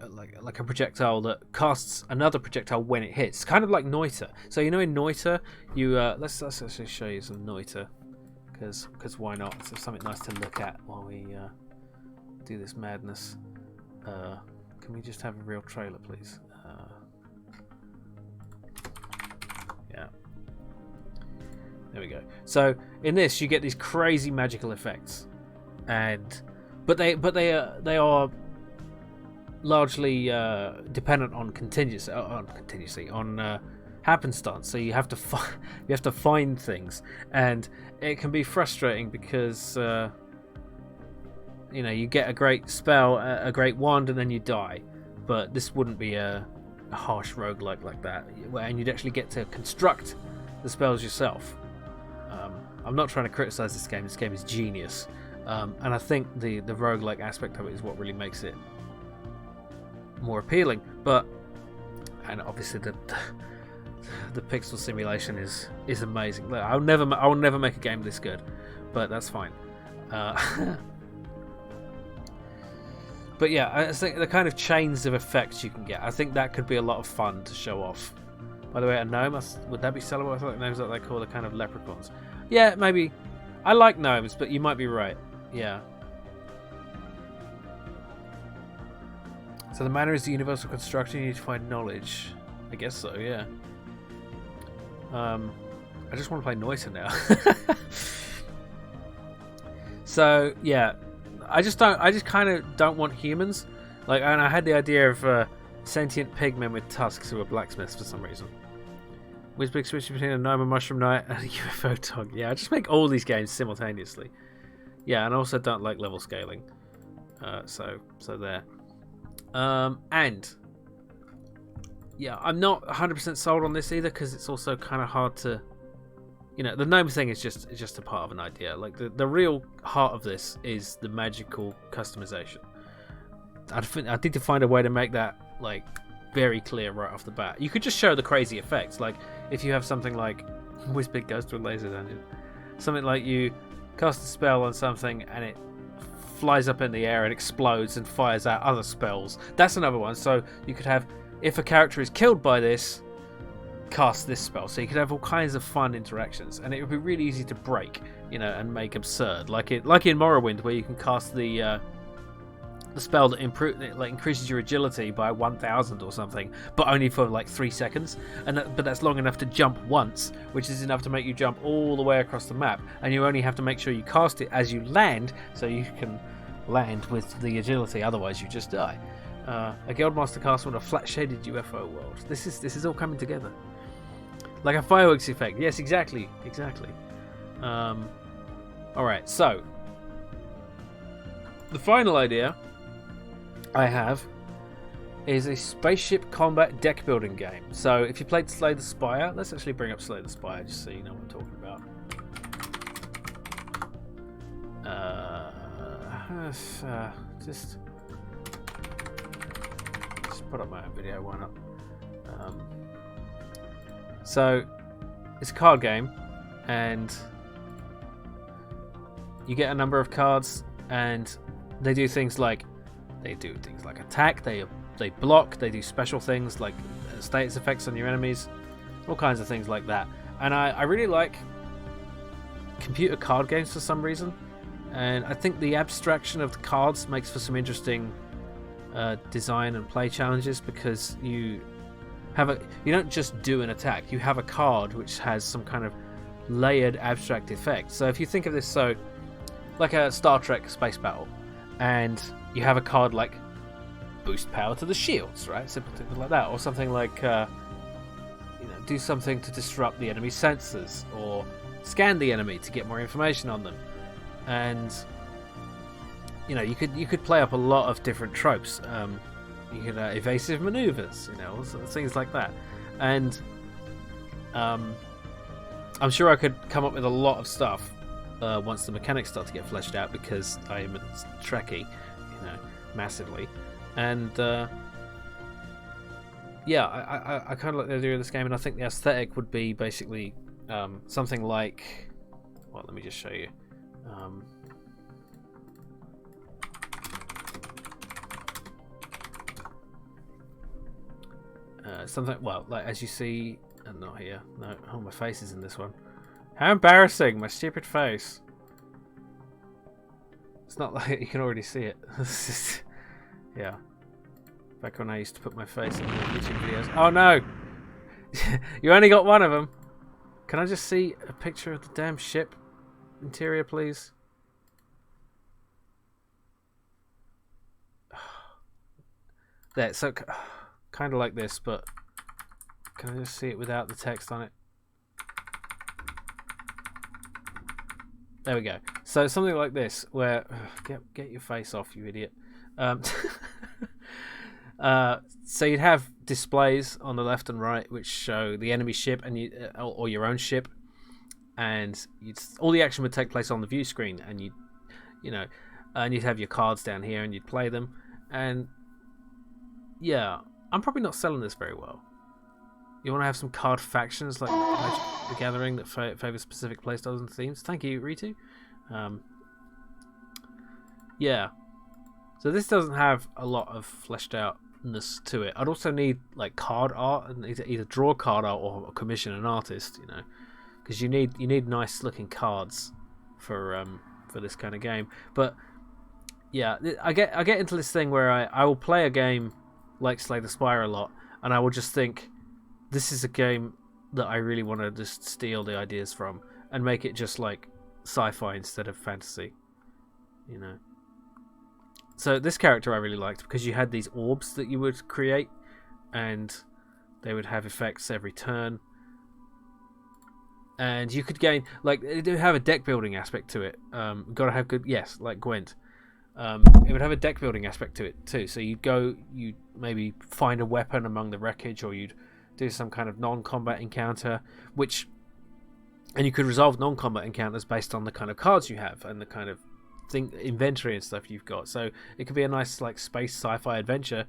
like a projectile that casts another projectile when it hits, kind of like Noita. So you know in Noita, you let's actually show you some Noita, because why not? It's something nice to look at while we do this madness. Can we just have a real trailer, please? Yeah. There we go. So in this, you get these crazy magical effects, but they are largely dependent on contingency, on happenstance. So you have to find things, and it can be frustrating because you get a great spell, a great wand, and then you die. But this wouldn't be a harsh roguelike like that, and you'd actually get to construct the spells yourself. I'm not trying to criticize this game. This game is genius, and I think the roguelike aspect of it is what really makes it more appealing. And obviously the pixel simulation is amazing. Look, I will never make a game this good, but that's fine. But yeah, I think the kind of chains of effects you can get, I think that could be a lot of fun to show off. By the way, a gnome, would that be sellable? I thought gnomes that they call the kind of leprechauns. Yeah, maybe. I like gnomes, but you might be right. Yeah. So the manner is the universal construction. You need to find knowledge. I guess so. Yeah. I just want to play Noita now. So yeah, I just kind of don't want humans. Like, and I had the idea of sentient pigmen with tusks who are blacksmiths for some reason. Which big switch between a gnome, a mushroom knight, and a UFO dog. Yeah, I just make all these games simultaneously. Yeah, and I also don't like level scaling. So there. And yeah, I'm not 100% sold on this either, because it's also kind of hard to, the gnome thing is just a part of an idea. Like the real heart of this is the magical customization. I need to find a way to make that like very clear right off the bat. You could just show the crazy effects, like if you have something like Whizbit goes to a laser dungeon, something like you cast a spell on something and it flies up in the air and explodes and fires out other spells. That's another one. So you could have, if a character is killed by this, cast this spell. So you could have all kinds of fun interactions, and it would be really easy to break, and make absurd, like in Morrowind, where you can cast the spell that increases your agility by 1,000 or something, but only for like 3 seconds, but that's long enough to jump once, which is enough to make you jump all the way across the map, and you only have to make sure you cast it as you land, so you can land with the agility, otherwise you just die. A Guildmaster castle in a flat-shaded UFO world. This is all coming together, like a fireworks effect. Yes, exactly. All right, so the final idea I have is a spaceship combat deck building game. So if you played Slay the Spire, let's actually bring up Slay the Spire just so you know what I'm talking about. Just put up my own video, why not? So it's a card game, and you get a number of cards, and they do things like attack, they block, they do special things like status effects on your enemies, all kinds of things like that. And I really like computer card games for some reason, and I think the abstraction of the cards makes for some interesting design and play challenges, because you don't just do an attack, you have a card which has some kind of layered abstract effect. So if you think of this, so like a Star Trek space battle, and you have a card like boost power to the shields, right? Simple things like that, or something like do something to disrupt the enemy's sensors, or scan the enemy to get more information on them. And you could play up a lot of different tropes. You could evasive maneuvers, things like that. And I'm sure I could come up with a lot of stuff once the mechanics start to get fleshed out, because I am a Trekkie. massively. And yeah, I kind of like the idea of this game, and I think the aesthetic would be basically something like, well, let me just show you. Something, well, like as you see, and not here. No, oh, my face is in this one. How embarrassing! My stupid face. It's not like you can already see it. Yeah. Back when I used to put my face in the YouTube videos. Oh no! You only got one of them. Can I just see a picture of the damn ship interior, please? There, so kind of like this, but can I just see it without the text on it? There we go. So something like this, where get your face off, you idiot. So you'd have displays on the left and right which show the enemy ship and or your own ship, and all the action would take place on the view screen, and and you'd have your cards down here and you'd play them. And yeah, I'm probably not selling this very well. You want to have some card factions like Magic the Gathering that favor specific playstyles and themes. Thank you, Ritu. Yeah. So this doesn't have a lot of fleshed outness to it. I'd also need like card art, and either draw card art or commission an artist, because you need nice looking cards for this kind of game. But yeah, I get into this thing where I will play a game like Slay the Spire a lot, and I will just think, this is a game that I really want to just steal the ideas from and make it just like sci-fi instead of fantasy, So this character I really liked because you had these orbs that you would create, and they would have effects every turn. And you could gain, like, they do have a deck building aspect to it. Gotta have good, yes, like Gwent. It would have a deck building aspect to it too. So you'd maybe find a weapon among the wreckage, or you'd do some kind of non-combat encounter, and you could resolve non-combat encounters based on the kind of cards you have and the kind of inventory and stuff you've got. So it could be a nice like space sci-fi adventure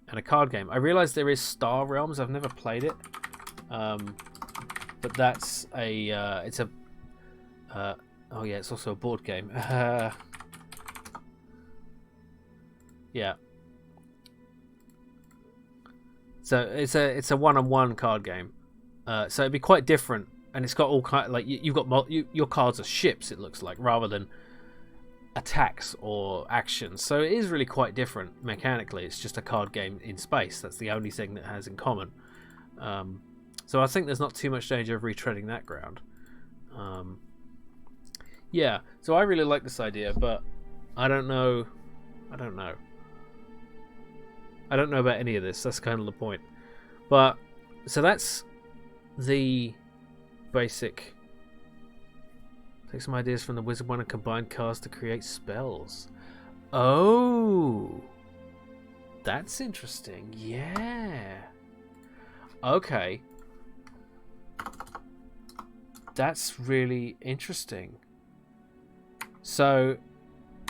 and a card game. I realize there is Star Realms. I've never played it, but that's it's also a board game. Yeah. So it's a one-on-one card game. So it'd be quite different, and it's got all kind like you've got your cards are ships. It looks like, rather than attacks or actions. So it is really quite different mechanically. It's just a card game in space. That's the only thing that has in common. So I think there's not too much danger of retreading that ground. Yeah. So I really like this idea, but I don't know about any of this. That's kind of the point. But so that's the basic. Take some ideas from the Wizard one and combine cards to create spells. Oh, that's interesting. Yeah. Okay. That's really interesting. So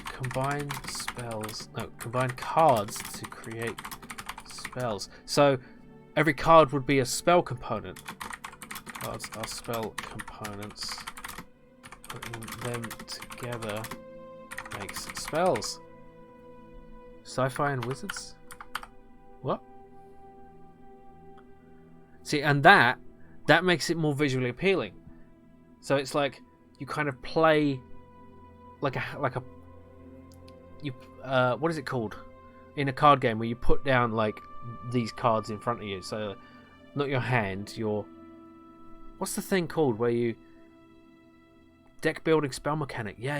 combine cards to create spells. So every card would be a spell component. Cards are spell components. Putting them together makes spells. Sci-fi and wizards? What? See, and that makes it more visually appealing. So it's like you kind of play like a what is it called in a card game where you put down like these cards in front of you? So not your hand, what's the thing called where you deck building spell mechanic? Yeah.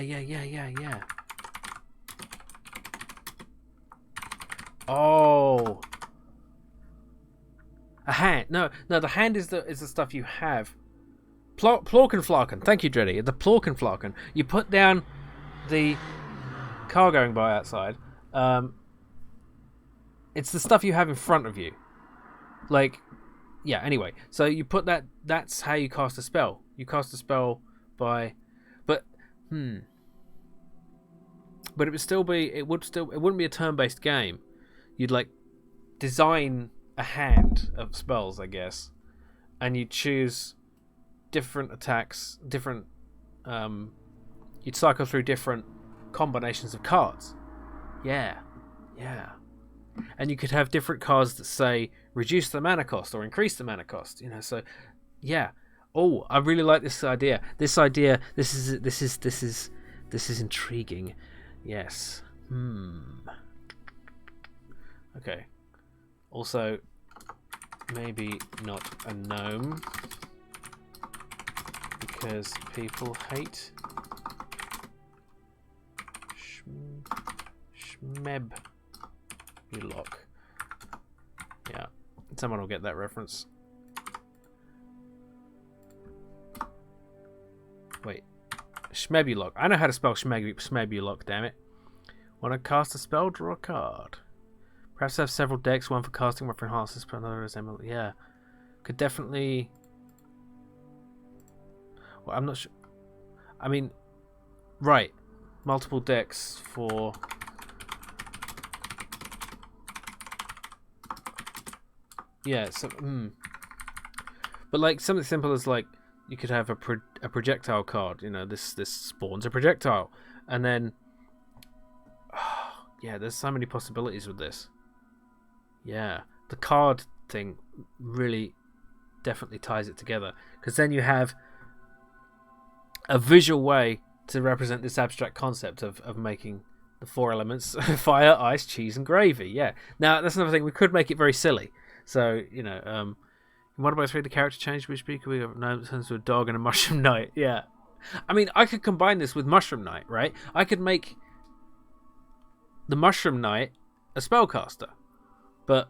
Oh, a hand. No, the hand is the stuff you have. Plork and Flarkin. Thank you, Dreddy. The Plork and Flarkin. You put down the car going by outside. It's the stuff you have in front of you. Like, yeah, anyway. So you put that's how you cast a spell. You cast a spell by, but, but it wouldn't be a turn-based game. You'd like design a hand of spells, I guess, and you'd choose different attacks, you'd cycle through different combinations of cards. Yeah. And you could have different cards that say reduce the mana cost or increase the mana cost. So yeah. Oh, I really like this idea. This is intriguing. Yes. Okay. Also, maybe not a gnome, because people hate Shmeb. You lock. Yeah, someone will get that reference. Wait, Shmebulok. I know how to spell Shmebulok, damn it. Want to cast a spell? Draw a card. Perhaps have several decks, one for casting, one for enhances, but another is emerald. Yeah. Could definitely... Well, I'm not sure. I mean, right. Multiple decks for... Yeah, so... But like, something simple as like, you could have a projectile card. This spawns a projectile. And then... yeah, there's so many possibilities with this. Yeah, the card thing really definitely ties it together, because then you have a visual way to represent this abstract concept of making the four elements: fire, ice, cheese, and gravy. Yeah. Now that's another thing. We could make it very silly. So in 1x3 the character change we speak. We have no turns to a dog and a mushroom knight. Yeah. I mean, I could combine this with mushroom knight, right? I could make the mushroom knight a spellcaster.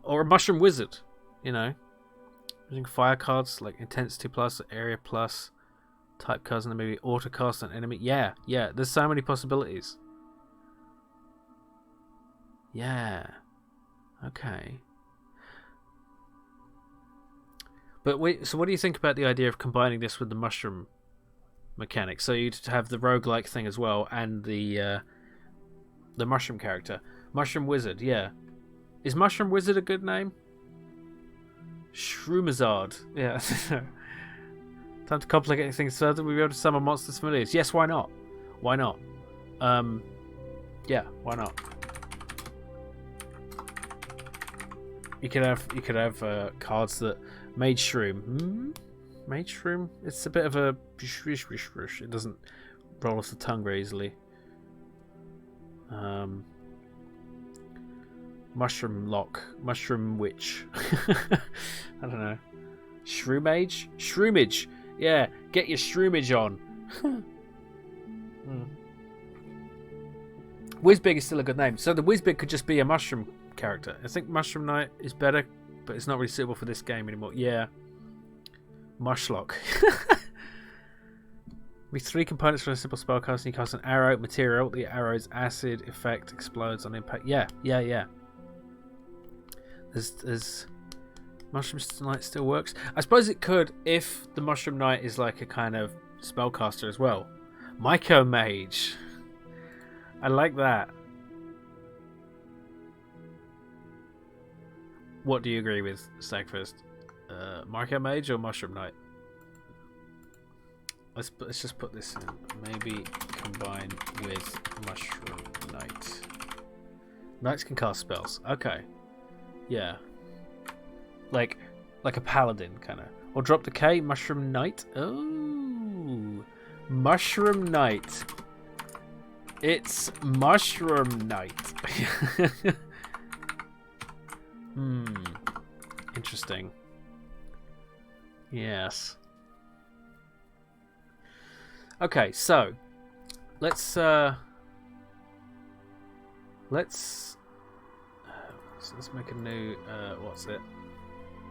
Or a mushroom wizard, using fire cards like intensity plus, area plus, type cards, and then maybe auto cast an enemy. Yeah. There's so many possibilities. Yeah. Okay. But wait. So what do you think about the idea of combining this with the mushroom mechanic? So you'd have the roguelike thing as well, and the mushroom character, mushroom wizard. Yeah. Is Mushroom Wizard a good name? Shroomazard. Yeah. Time to complicate things further. We'll be able to summon monsters familiars. Yes, why not? Why not? Yeah, why not? You could have cards that made shroom. Made shroom. It's a bit of a. It doesn't roll off the tongue very easily. Mushroom lock, mushroom witch. I don't know. Shroomage? Shroomage. Yeah, get your shroomage on. Whizbig is still a good name. So the Whizbig could just be a mushroom character. I think Mushroom Knight is better, but it's not really suitable for this game anymore. Yeah. Mushlock. With 3 components for a simple spellcasting, you cast an arrow material. The arrow's acid effect explodes on impact. Yeah. There's Mushroom Knight still works. I suppose it could if the Mushroom Knight is like a kind of spellcaster as well. Myco Mage. I like that. What do you agree with, Stagfist? Myco Mage or Mushroom Knight? Let's just put this in. Maybe combine with Mushroom Knight. Knights can cast spells. Okay. Yeah. Like a paladin, kind of. Or drop the K, Mushroom Knight. Oh. Mushroom Knight. It's Mushroom Knight. Interesting. Yes. Okay, so let's make a new what's it?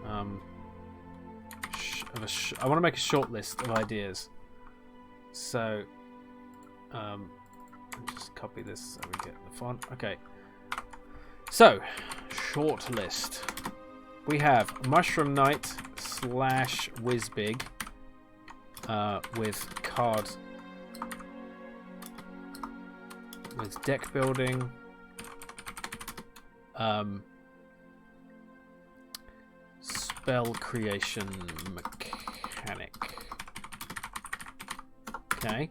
I want to make a short list of ideas. So just copy this so we get the font. Okay. So short list. We have Mushroom Knight / Whizbig with card with deck building. Spell creation mechanic. Okay.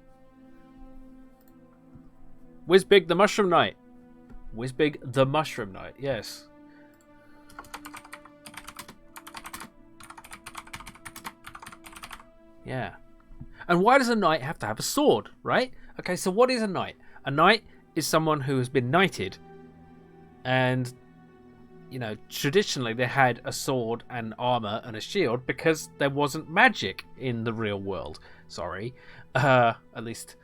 Whizbig the Mushroom Knight. Whizbig the Mushroom Knight, yes. Yeah. And why does a knight have to have a sword, right? Okay, so what is a knight? A knight is someone who has been knighted, and, you know, traditionally they had a sword and armor and a shield because there wasn't magic in the real world. Sorry. At least,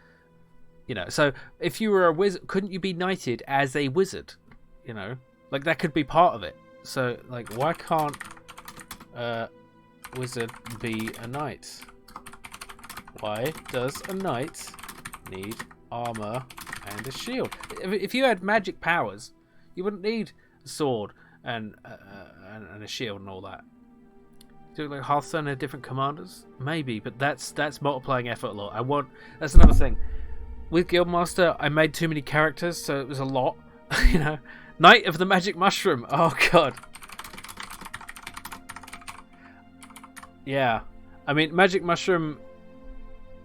you know. So if you were a wizard, couldn't you be knighted as a wizard? You know, like that could be part of it. So, like, why can't a wizard be a knight? Why does a knight need armor and a shield? If you had magic powers, you wouldn't need a sword and a shield and all that. Do like Hearthstone have different commanders? Maybe, but that's multiplying effort a lot. That's another thing. With Guildmaster, I made too many characters, so it was a lot. You know, Knight of the Magic Mushroom. Oh god. Yeah, I mean, Magic Mushroom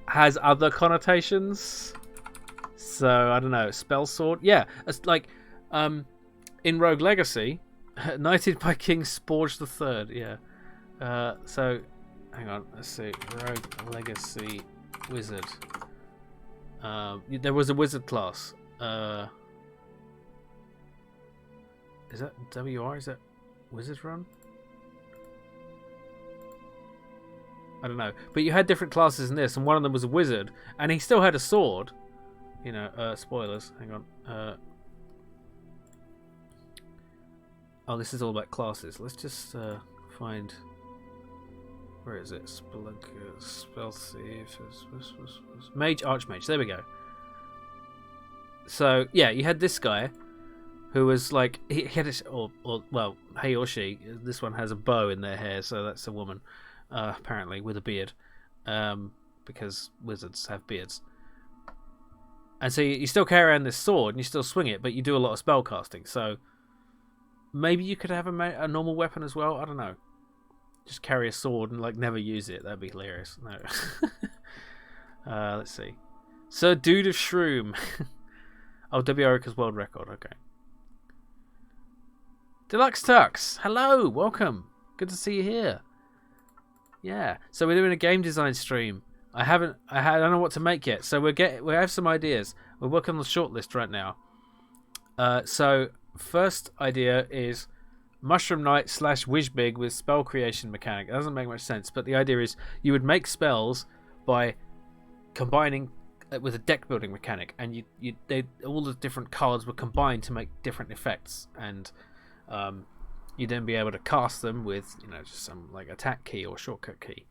has other connotations, so I don't know. Spell sword, yeah. It's like in Rogue Legacy, knighted by King Sporge III. Yeah. So, hang on. Let's see. Rogue Legacy Wizard. There was a wizard class. Is that WR? Is that Wizard Run? I don't know. But you had different classes in this, and one of them was a wizard, and he still had a sword. You know, spoilers. Hang on. Oh, this is all about classes. Let's just find... Where is it? Spelunker, Spell Thief, Mage, Archmage. There we go. So, yeah, you had this guy who was like... He had his... well, he or she. This one has a bow in their hair, so that's a woman. Apparently, with a beard, because wizards have beards. And so you still carry around this sword and you still swing it, but you do a lot of spell casting. So maybe you could have a normal weapon as well. I don't know. Just carry a sword and like never use it. That'd be hilarious. No. Let's see. Sir Dude of Shroom. Oh, W. Erica's world record. Okay. Deluxe Tux. Hello, welcome. Good to see you here. Yeah, so we're doing a game design stream. I don't know what to make yet. So we have some ideas. We're working on the shortlist right now. So first idea is Mushroom Knight / Whizbig with spell creation mechanic. It doesn't make much sense, but the idea is you would make spells by combining with a deck building mechanic, and all the different cards were combined to make different effects, and you'd then be able to cast them with, you know, just some like attack key or shortcut key.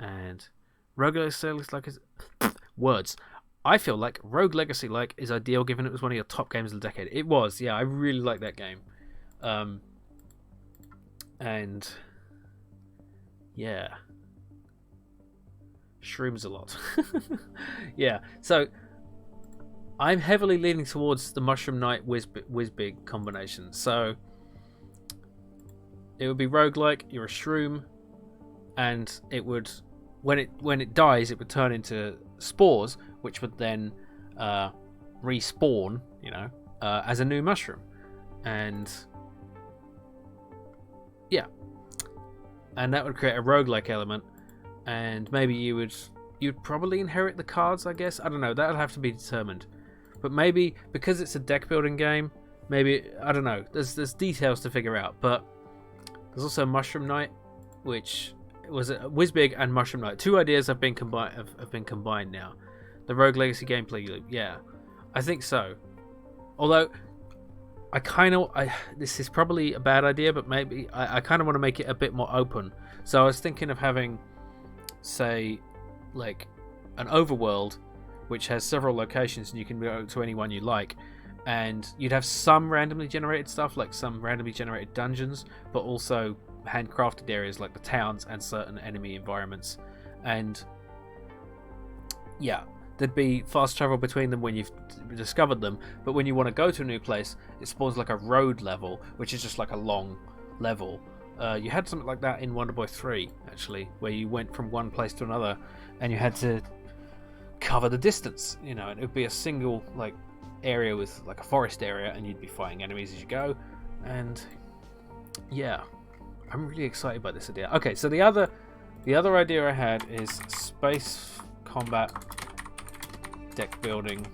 And Rogue Legacy looks like words. I feel like Rogue Legacy is ideal, given it was one of your top games of the decade. It was, yeah. I really like that game. And yeah, shrooms a lot. Yeah. So I'm heavily leaning towards the Mushroom Knight Whizbig combination. So it would be roguelike, you're a shroom, and it would, when it dies, it would turn into spores, which would then respawn, you know, as a new mushroom. And yeah. And that would create a roguelike element, and maybe you'd probably inherit the cards, I guess. I don't know, that would have to be determined. But maybe because it's a deck building game, maybe, I don't know, there's details to figure out, but there's also Mushroom Knight, which was a Whizbig and Mushroom Knight. Two ideas have been combined now. The Rogue Legacy gameplay loop, yeah, I think so. Although this is probably a bad idea, but maybe I kind of want to make it a bit more open. So I was thinking of having, say, like an overworld which has several locations, and you can go to any one you like. And you'd have some randomly generated stuff, like some randomly generated dungeons, but also handcrafted areas like the towns and certain enemy environments. And yeah, there'd be fast travel between them when you've discovered them, but when you want to go to a new place, it spawns like a road level, which is just like a long level. You had something like that in Wonder Boy 3, actually, where you went from one place to another, and you had to cover the distance, and it would be a single like area with like a forest area, and you'd be fighting enemies as you go. And yeah, I'm really excited by this idea. Okay, so the other idea I had is space combat deck building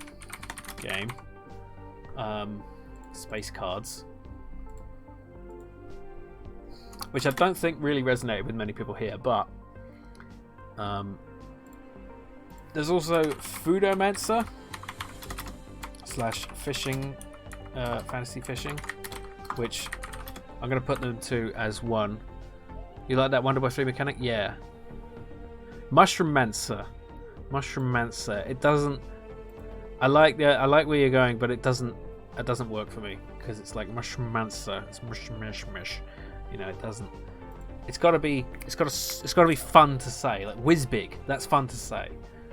game, space cards, which I don't think really resonated with many people here, but there's also Foodomansa / fishing, fantasy fishing, which I'm going to put them to as one. You like that Wonder Boy 3 mechanic? Yeah. Mushroommancer. It doesn't. I like where you're going, but it doesn't work for me because it's like Mushroommancer. It's mush. It doesn't. It's got to be fun to say. Like Whizbig, that's fun to say,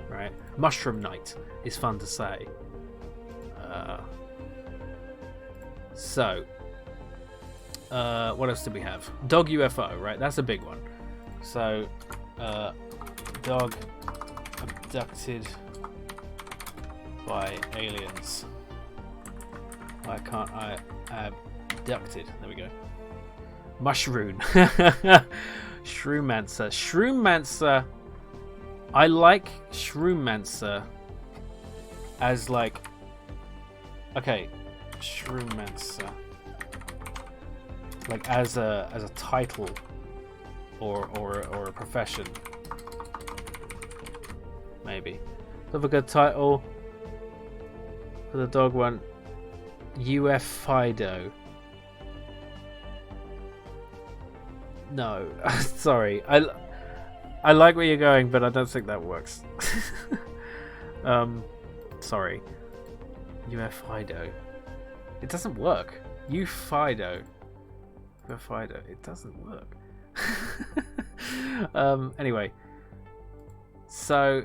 right? Mushroom Knight is fun to say. What else did we have? Dog UFO, right? That's a big one. So, dog abducted by aliens. Why can't I abducted? There we go. Mushroom. Shroomancer. I like Shroomancer as like. Okay, Shroomancer. Like as a title or a profession. Maybe. Have a good title for the dog one. UF Fido. No, sorry. I like where you're going, but I don't think that works. Sorry. UF Fido. It doesn't work. Fido. It doesn't work. Anyway. So,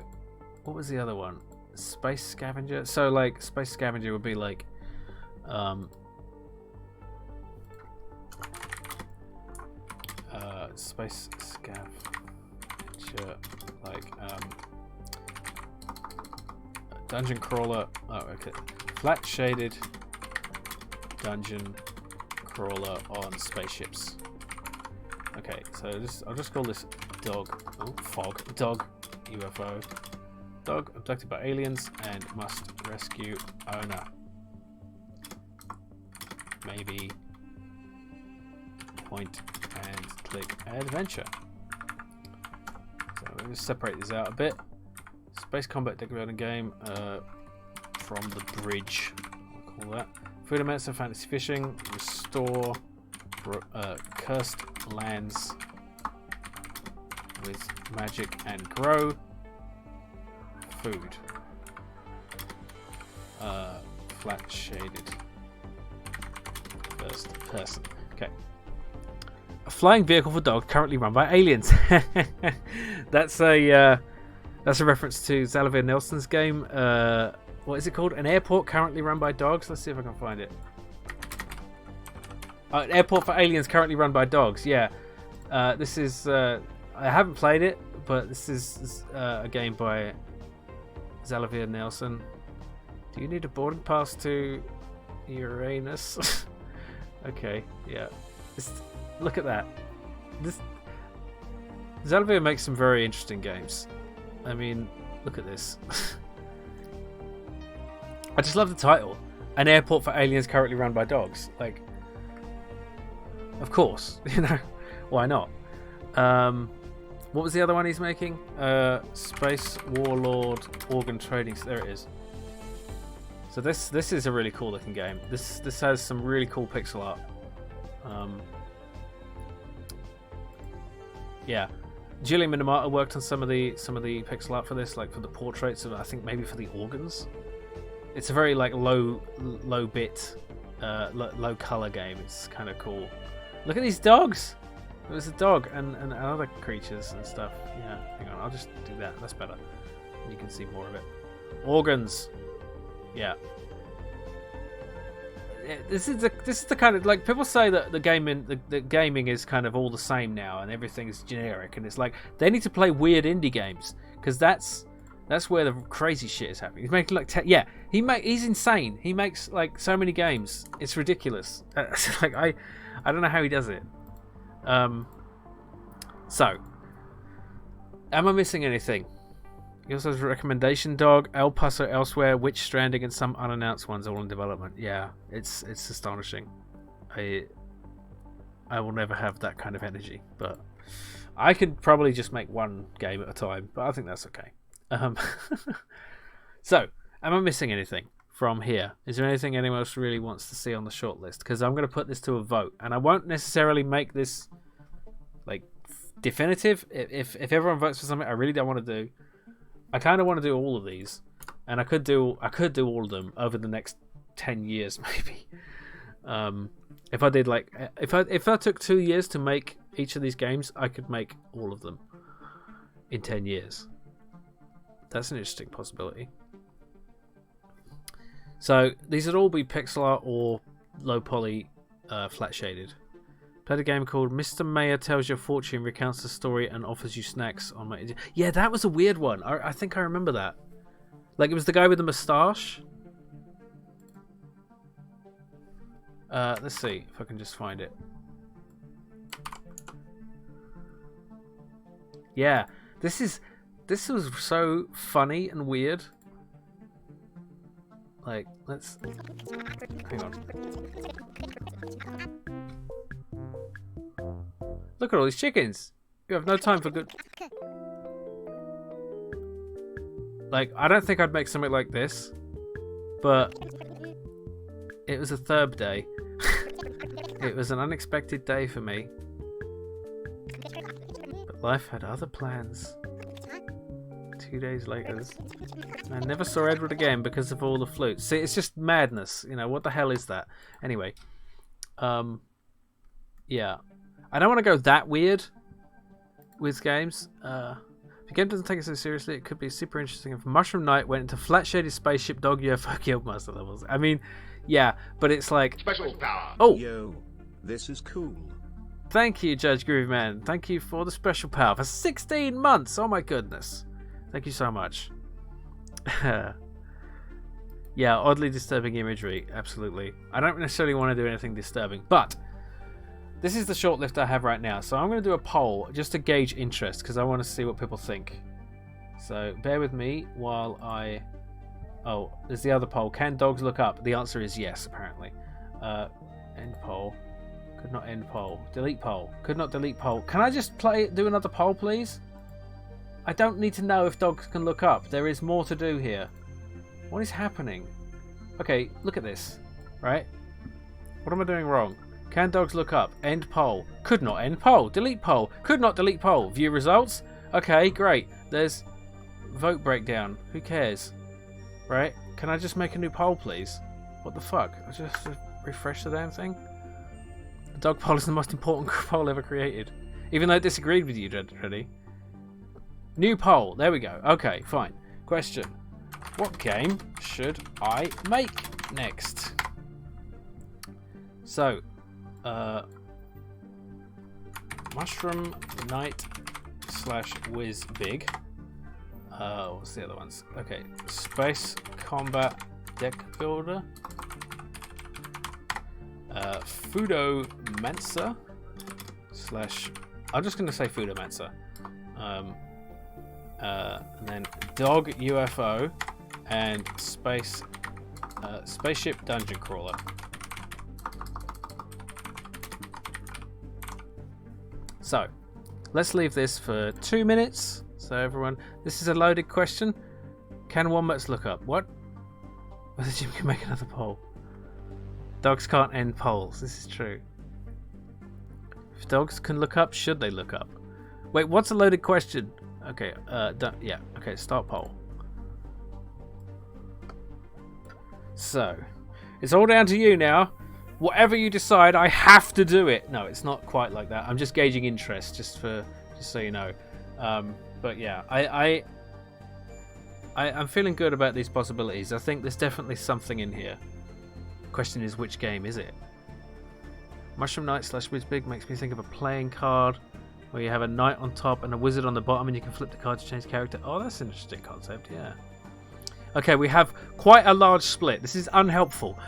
what was the other one? Space Scavenger? So, like, Space Scavenger would be like... Space Scavenger, like, dungeon crawler. Oh, okay. Flat shaded dungeon crawler on spaceships. Okay, so I'll just call this dog. Oh, fog. Dog UFO. Dog abducted by aliens and must rescue owner. Maybe point and click adventure. So let me separate these out a bit. Space combat deck building game from the bridge. I'll call that. Foodomansa fantasy fishing. Restore cursed lands with magic and grow food. Flat shaded first person. Okay. A flying vehicle for dog currently run by aliens. That's a reference to Xavier Nelson's game. What is it called? An airport currently run by dogs. Let's see if I can find it. An airport for aliens currently run by dogs. Yeah. This is. I haven't played it, but this is a game by Xavier Nelson. Do you need a boarding pass to Uranus? Okay. Yeah. Look at that. Xavier makes some very interesting games. I mean, look at this. I just love the title. An airport for aliens currently run by dogs. Like, of course, why not? What was the other one he's making? Space Warlord Organ Trading. There it is. So this is a really cool looking game. This has some really cool pixel art. Yeah, Julian Minamata worked on some of the pixel art for this, like for the portraits of, I think maybe for the organs. It's a very like low bit, low color game. It's kind of cool. Look at these dogs. There's a dog and other creatures and stuff. Yeah, hang on, I'll just do that. That's better. You can see more of it. Organs. Yeah. This is the kind of, like, people say that the gaming is kind of all the same now and everything's generic, and it's like they need to play weird indie games, because that's where the crazy shit is happening. He's making like he's insane. He makes like so many games. It's ridiculous. Like I don't know how he does it. So, am I missing anything? He also has a recommendation dog, El Paso Elsewhere, Witch Stranding, and some unannounced ones all in development. Yeah, it's astonishing. I will never have that kind of energy, but I could probably just make one game at a time, but I think that's okay. So, am I missing anything from here? Is there anything anyone else really wants to see on the shortlist? Because I'm going to put this to a vote, and I won't necessarily make this like definitive. If everyone votes for something I really don't want to do, I kind of want to do all of these, and I could do all of them over the next 10 years maybe. If I did like if I took 2 years to make each of these games, I could make all of them in 10 years. That's an interesting possibility. So these would all be pixel art or low poly, flat shaded. Played a game called Mr. Mayor Tells Your Fortune, recounts the story and offers you snacks on my... Yeah, that was a weird one. I think I remember that. Like, it was the guy with the moustache. Let's see if I can just find it. Yeah, this was so funny and weird. Like, let's... Hang on. Look at all these chickens. You have no time for good... Like, I don't think I'd make something like this, but it was a third day. It was an unexpected day for me. But life had other plans. 2 days later, I never saw Edward again because of all the flutes. See, it's just madness. You know, what the hell is that? Anyway, yeah. I don't want to go that weird with games. If the game doesn't take it so seriously, it could be super interesting if Mushroom Knight went into flat shaded spaceship dog UFO Guildmaster levels. I mean, yeah, but it's like... Special power. Oh! Yo, this is cool. Thank you, Judge Grooveman. Thank you for the special power for 16 months. Oh my goodness. Thank you so much. Yeah, oddly disturbing imagery. Absolutely. I don't necessarily want to do anything disturbing, but this is the shortlist I have right now. So I'm going to do a poll just to gauge interest because I want to see what people think. So bear with me while I... Oh, there's the other poll. Can dogs look up? The answer is yes, apparently. End poll. Could not end poll. Delete poll. Could not delete poll. Can I just do another poll, please? I don't need to know if dogs can look up. There is more to do here. What is happening? Okay, look at this. Right? What am I doing wrong? Can dogs look up? End poll. Could not end poll. Delete poll. Could not delete poll. View results. Okay, great. There's vote breakdown. Who cares? Right? Can I just make a new poll, please? What the fuck? I just refresh the damn thing? The dog poll is the most important poll ever created. Even though it disagreed with you, Reddy. New poll. There we go. Okay, fine. Question. What game should I make next? So, Mushroom Knight / Whiz Big. What's the other ones? Okay, Space Combat Deck Builder. Foodomansa / I'm just going to say Foodomansa. And then Dog UFO and Spaceship Dungeon Crawler. So, let's leave this for 2 minutes. So everyone, this is a loaded question. Can wombats look up? What? Whether Jim can make another poll. Dogs can't end polls. This is true. If dogs can look up, should they look up? Wait, what's a loaded question? Okay, yeah, okay, start poll. So, it's all down to you now. Whatever you decide, I have to do it. No, it's not quite like that. I'm just gauging interest, just so you know. But yeah, I'm feeling good about these possibilities. I think there's definitely something in here. Question is, which game is it? Mushroom Knight / Whizbig makes me think of a playing card where you have a knight on top and a wizard on the bottom, and you can flip the card to change character. Oh, that's an interesting concept. Yeah. Okay, we have quite a large split. This is unhelpful.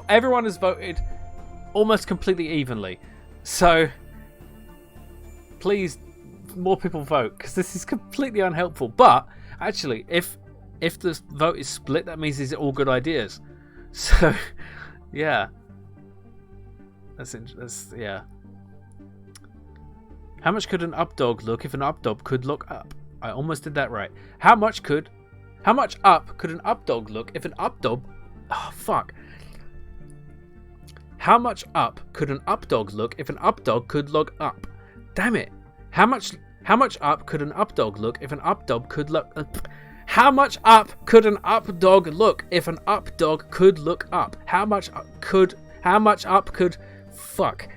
Everyone has voted almost completely evenly. So please, more people vote, because this is completely unhelpful. But actually, if the vote is split, that means these are all good ideas. So yeah, that's yeah. How much could an up dog look if an up dog could look up? I almost did that right. How much up could an up dog look if an up dog? Oh fuck. How much up could an up dog look if an up dog could look up? Damn it. How much up could an up dog look if an up dog could look up? How much up could an up dog look if an up dog could look up? How much up could fuck.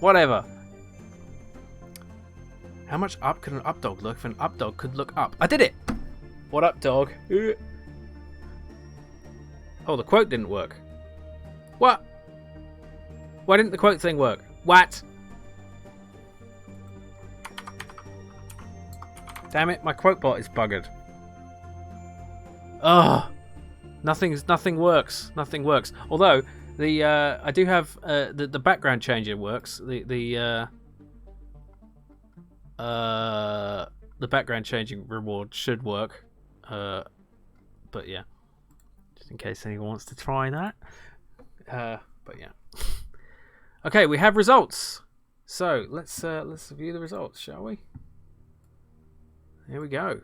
Whatever. How much up could an up dog look if an up dog could look up? I did it! What up, dog? Oh, the quote didn't work. What? Why didn't the quote thing work? What? Damn it, my quote bot is buggered. Ugh. Nothing works. Nothing works. Although the I do have the background changer works. The background changing reward should work. But yeah, just in case anyone wants to try that. But yeah. Okay, we have results. So let's view the results, shall we? Here we go.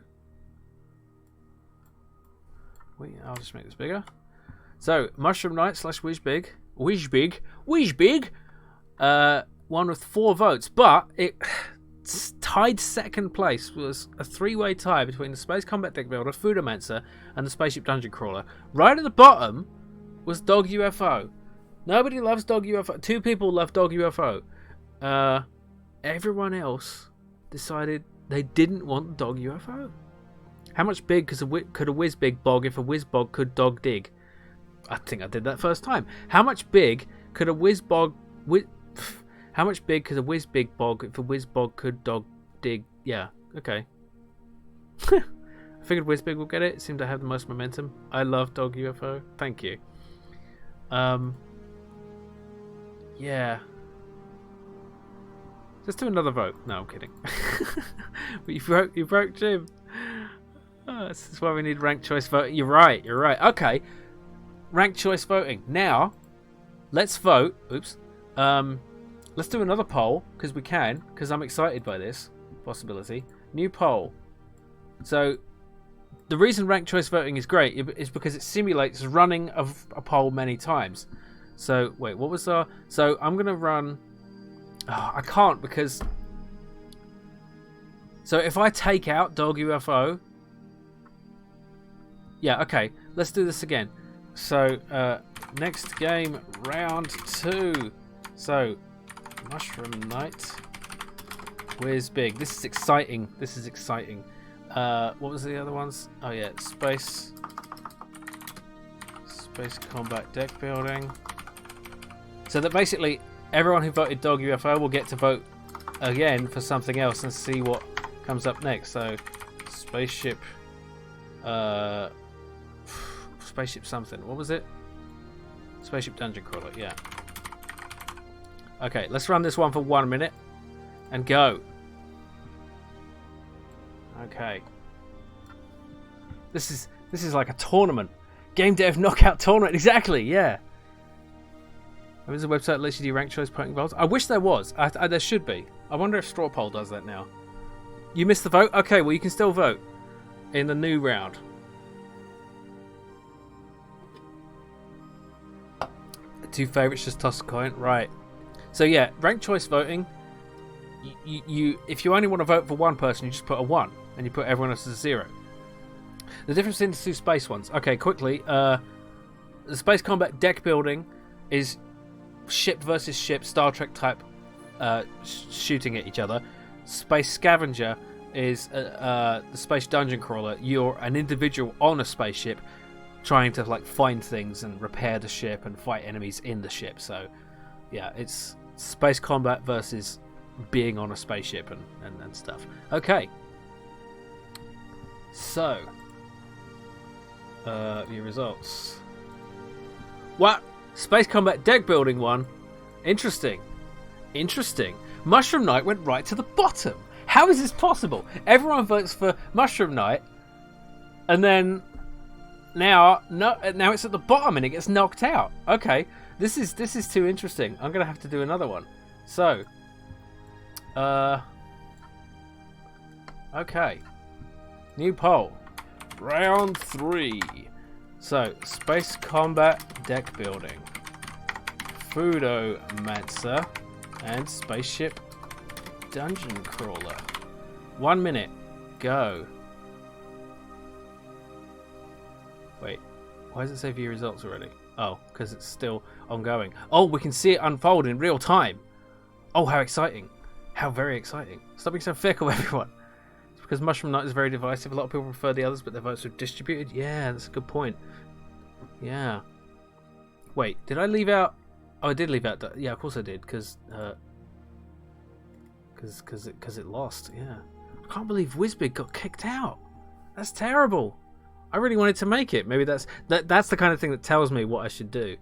I'll just make this bigger. So Mushroom Knight / Whizbig, won with 4 votes, but it tied second place. Was a 3-way tie between the Space Combat Deck Builder, Foodomansa, and the Spaceship Dungeon Crawler. Right at the bottom was Dog UFO. Nobody loves Dog UFO. 2 people love Dog UFO. Everyone else decided they didn't want Dog UFO. How much big could a Whizbig bog if a Whizbog could dog dig? I think I did that first time. How much big could a Whizbog... How much big could a Whizbig bog if a Whizbog could dog dig? Yeah, okay. I figured Whizbig will get it. It seemed to have the most momentum. I love Dog UFO. Thank you. Yeah. Let's do another vote. No, I'm kidding. But you broke Jim. Oh, this is why we need ranked choice voting. You're right. Okay. Ranked choice voting. Now, let's vote. Oops. Let's do another poll, because we can, because I'm excited by this possibility. New poll. So, the reason ranked choice voting is great is because it simulates running of a poll many times. So, wait, what was our... So, I'm going to run... Oh, I can't, because... So, if I take out Dog UFO... Yeah, okay. Let's do this again. So, next game, round 2. So, Mushroom Knight. Whizbig. This is exciting. What was the other ones? Oh yeah, Space Combat Deck Building. So that basically everyone who voted Dog UFO will get to vote again for something else and see what comes up next. So, Spaceship something. What was it? Spaceship Dungeon Crawler, yeah. Okay, let's run this one for 1 minute and go. Okay. This is like a tournament. Game dev knockout tournament, exactly, yeah. There is a website that lets you do ranked choice voting votes. I wish there was. There should be. I wonder if Straw Poll does that now. You missed the vote? Okay, well you can still vote in the new round. Two favourites, just toss a coin. Right. So yeah, ranked choice voting. You if you only want to vote for one person, you just put a 1 and you put everyone else as a 0. The difference in the 2 space ones. Okay, quickly. The Space Combat Deck Building is ship versus ship, Star Trek type shooting at each other. Space Scavenger is the space dungeon crawler. You're an individual on a spaceship trying to like find things and repair the ship and fight enemies in the ship. So yeah, it's space combat versus being on a spaceship and stuff. Okay, so view results. What? Space combat deck building one. Interesting. Mushroom Knight went right to the bottom. How is this possible? Everyone votes for Mushroom Knight, and then now it's at the bottom and it gets knocked out. Okay, this is too interesting. I'm gonna have to do another one. So, okay, new poll, round 3. So, space combat deck building, Foodomansa, and spaceship dungeon crawler. 1 minute, go. Wait, why does it say view results already? Oh, because it's still ongoing. Oh, we can see it unfold in real time. Oh, how exciting. How very exciting. Stop being so fickle, everyone. It's because Mushroom Knight is very divisive. A lot of people prefer the others, but their votes are distributed. Yeah, that's a good point. Yeah. Wait, did I leave out... Oh, I did leave out... Yeah, of course I did, because it lost. Yeah. I can't believe Whizbig got kicked out. That's terrible. I really wanted to make it. Maybe that's the kind of thing that tells me what I should do.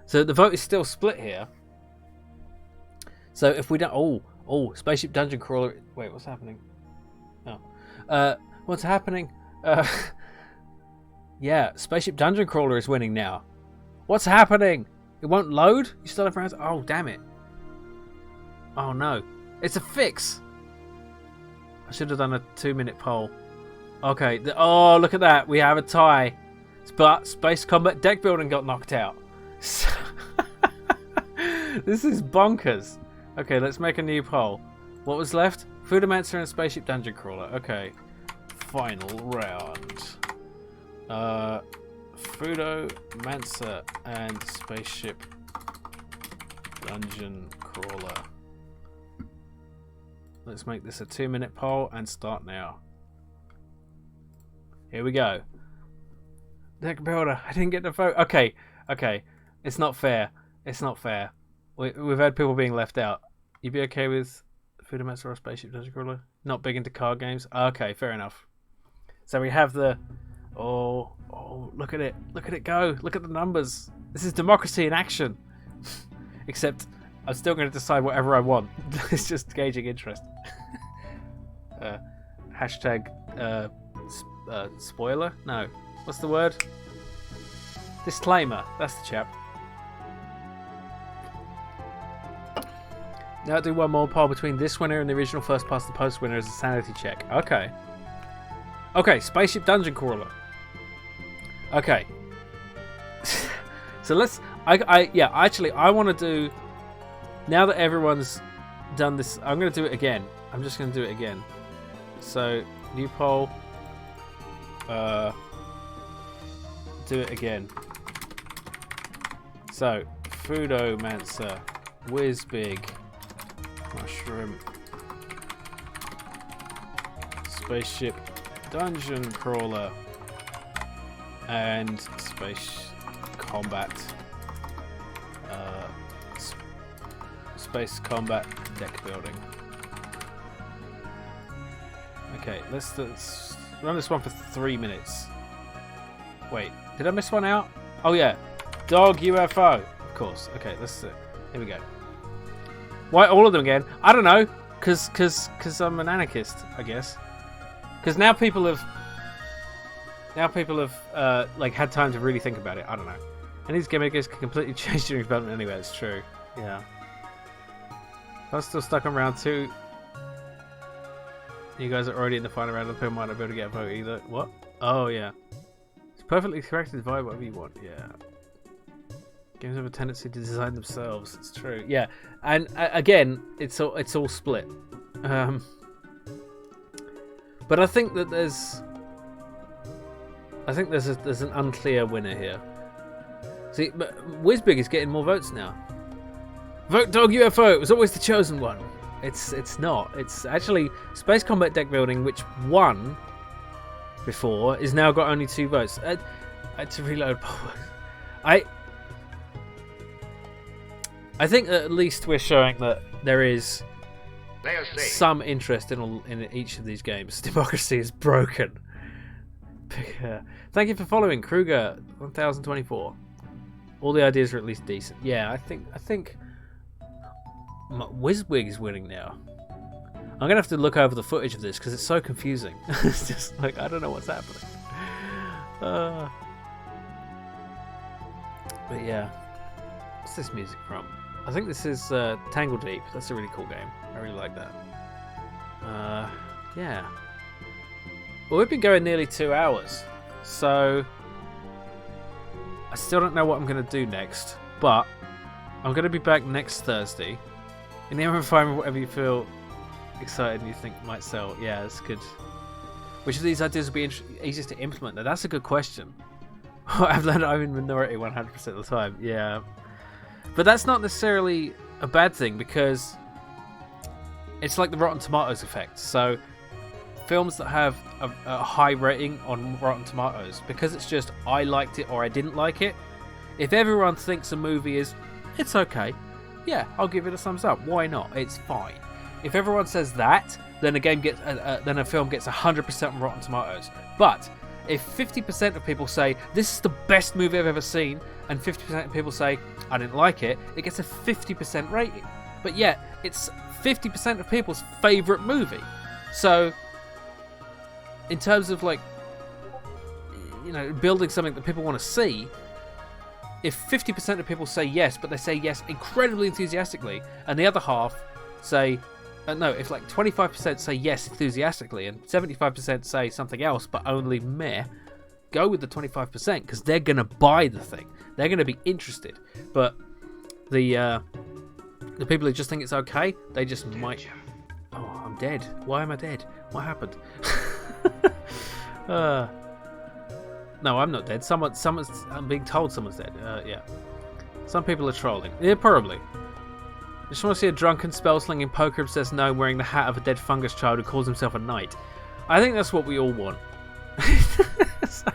So the vote is still split here. So if we don't... Oh, Spaceship Dungeon Crawler... Wait, what's happening? Oh. What's happening? Yeah, Spaceship Dungeon Crawler is winning now. What's happening? It won't load? You still have rounds? Oh, damn it. Oh, no. It's a fix. I should have done a 2-minute poll. Okay. Oh, look at that. We have a tie. But Space Combat Deck Building got knocked out. This is bonkers. Okay, let's make a new poll. What was left? Foodomansa and Spaceship Dungeon Crawler. Okay. Final round. Foodomansa and Spaceship Dungeon Crawler. Let's make this a 2-minute poll and start now. Here we go. Deck builder. I didn't get the vote. Okay. It's not fair. We've had people being left out. You be okay with Foodomansa or Spaceship Dungeon Crawler? Not big into card games? Okay, fair enough. So we have the... Oh, look at it. Look at it go. Look at the numbers. This is democracy in action. Except I'm still going to decide whatever I want. It's just gauging interest. Hashtag spoiler? No. What's the word? Disclaimer. That's the chap. Now do one more poll between this winner and the original first past the post winner as a sanity check. Okay, Spaceship Dungeon Crawler. Okay. So let's... I want to do... Now that everyone's done this, I'm going to do it again. I'm just going to do it again. So, new poll. Do it again. So, Foodomansa, Whizbig, Mushroom, Spaceship Dungeon Crawler, and Space Combat. Space Combat Deck Building. Okay, let's run this one for 3 minutes. Wait, did I miss one out? Oh yeah, Dog UFO. Of course. Okay, let's see. Here we go. Why all of them again? I don't know. Cause I'm an anarchist, I guess. Because now people have like had time to really think about it. I don't know. And these gimmicks can completely change during development anyway. It's true. Yeah. I'm still stuck on round 2. You guys are already in the final round. The people might not be able to get a vote either. What? Oh yeah. It's perfectly correct to divide whatever you want. Yeah. Games have a tendency to design themselves. It's true. Yeah. And again, it's all split. But I think that there's an unclear winner here. See, but Whizbig is getting more votes now. Vote Dog UFO. It was always the chosen one. It's not. It's actually Space Combat Deck Building, which won before, is now got only 2 votes. To reload. I think that at least we're showing that there is some interest in each of these games. Democracy is broken. Thank you for following Kruger 1024. All the ideas are at least decent. Yeah, I think Wizwig is winning now. I'm gonna have to look over the footage of this because it's so confusing. It's just like I don't know what's happening. But yeah, what's this music from? I think this is Tangle Deep. That's a really cool game. I really like that. Yeah. Well, we've been going nearly 2 hours, so I still don't know what I'm going to do next, but I'm going to be back next Thursday. And then find whatever you feel excited and you think might sell. Yeah, that's good. Which of these ideas will be easiest to implement? Now, that's a good question. I've learned I'm in minority 100% of the time. Yeah. But that's not necessarily a bad thing because it's like the Rotten Tomatoes effect. So films that have a high rating on Rotten Tomatoes, because it's just I liked it or I didn't like it, if everyone thinks a movie is it's okay, yeah, I'll give it a thumbs up. Why not? It's fine. If everyone says that, then a film gets 100% on Rotten Tomatoes. But if 50% of people say this is the best movie I've ever seen, and 50% of people say I didn't like it, it gets a 50% rating. But yet it's 50% of people's favourite movie. So in terms of like, you know, building something that people want to see, if 50% of people say yes, but they say yes incredibly enthusiastically, and the other half say no, if like 25% say yes enthusiastically and 75% say something else but only meh, go with the 25% because they're gonna buy the thing. They're gonna be interested. But the people who just think it's okay, they just might. Oh, I'm dead. Why am I dead? What happened? No, I'm not dead. I'm being told someone's dead. Yeah. Some people are trolling. Yeah, probably. I just want to see a drunken, spell-slinging, poker-obsessed gnome wearing the hat of a dead fungus child who calls himself a knight. I think that's what we all want. So,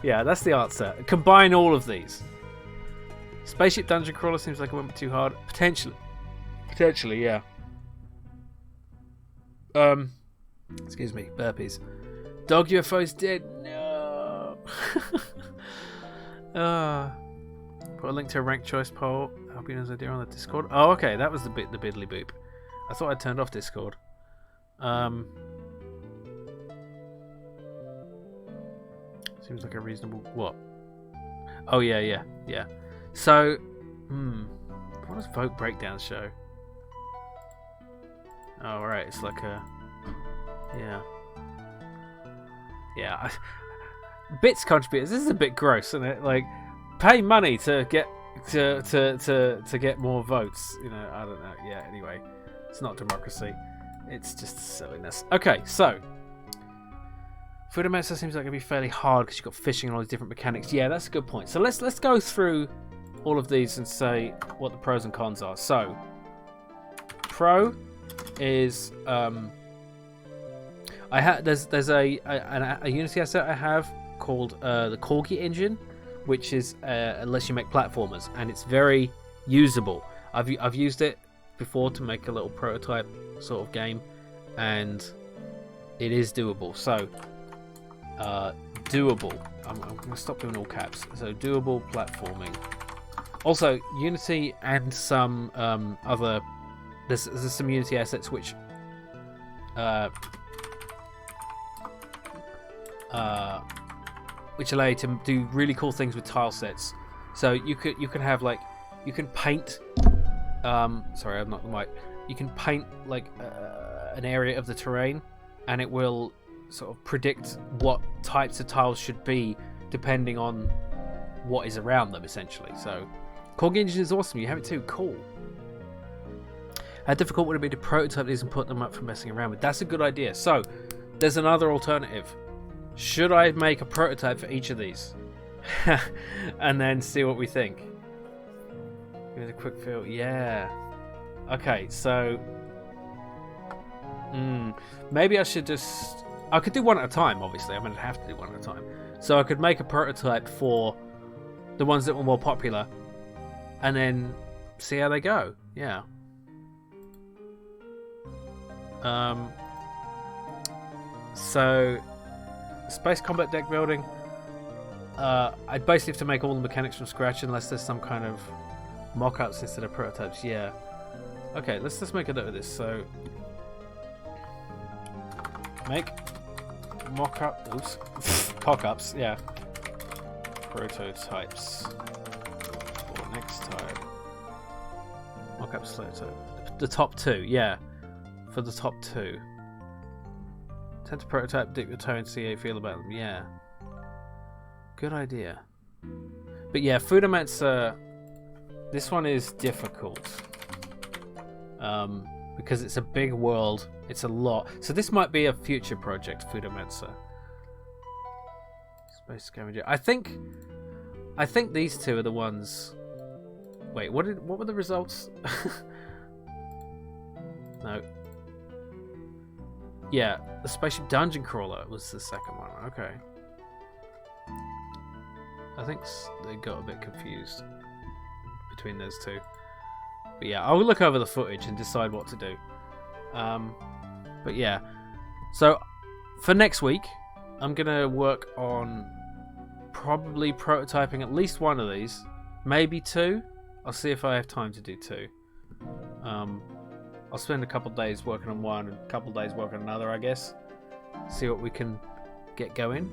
yeah, that's the answer. Combine all of these. Spaceship Dungeon Crawler seems like it went too hard. Potentially, yeah. Excuse me, burpees. Dog UFO's dead. No. Put a link to a ranked choice poll. Albino's idea on the Discord. Oh, okay, that was the biddly boop. I thought I turned off Discord. Seems like a reasonable. What? Oh yeah. So, what does vote breakdown show? Oh right, it's like a. Yeah. Bits contributors. This is a bit gross, isn't it? Like, pay money to get to get more votes. You know, I don't know. Yeah. Anyway, it's not democracy. It's just silliness. Okay, so Foodomansa seems like it'd be fairly hard because you've got fishing and all these different mechanics. Yeah, that's a good point. So let's go through all of these and say what the pros and cons are. So, pro is there's a Unity asset I have called the Corgi Engine, which is unless you make platformers, and it's very usable. I've used it before to make a little prototype sort of game, and it is doable. So doable. I'm going to stop doing all caps. So doable platforming. Also, Unity and some other there's some Unity assets which allow you to do really cool things with tile sets. So you can have like you can paint. Sorry, I'm not the mic. You can paint like an area of the terrain, and it will sort of predict what types of tiles should be depending on what is around them, essentially. So, Corgi Engine is awesome. You have it too. Cool. How difficult would it be to prototype these and put them up for messing around with? That's a good idea. So, there's another alternative. Should I make a prototype for each of these? And then see what we think? Give it a quick feel. Yeah. Okay, so Maybe I should just... I could do one at a time, obviously. I'm going to have to do one at a time. So I could make a prototype for the ones that were more popular and then see how they go. Yeah. So, space combat deck building. I'd basically have to make all the mechanics from scratch unless there's some kind of mock-ups instead of prototypes. Yeah. Okay, let's just make a note of this. So, make mock-up. Oops. Mock-ups. Yeah. Prototypes for next time. Mock-ups later. The top 2. Yeah. For the top 2. Tend to prototype, dip your toe and see how you feel about them. Yeah. Good idea. But yeah, Foodomansa, this one is difficult. Because it's a big world. It's a lot. So this might be a future project, Foodomansa. Space Scavenger. I think these two are the ones... Wait, what were the results? No. Yeah, the Spaceship Dungeon Crawler was the second one. Okay. I think they got a bit confused between those two. But yeah, I'll look over the footage and decide what to do. But yeah. So, for next week, I'm going to work on probably prototyping at least one of these. Maybe 2. I'll see if I have time to do 2. I'll spend a couple of days working on one and a couple of days working on another, I guess. See what we can get going.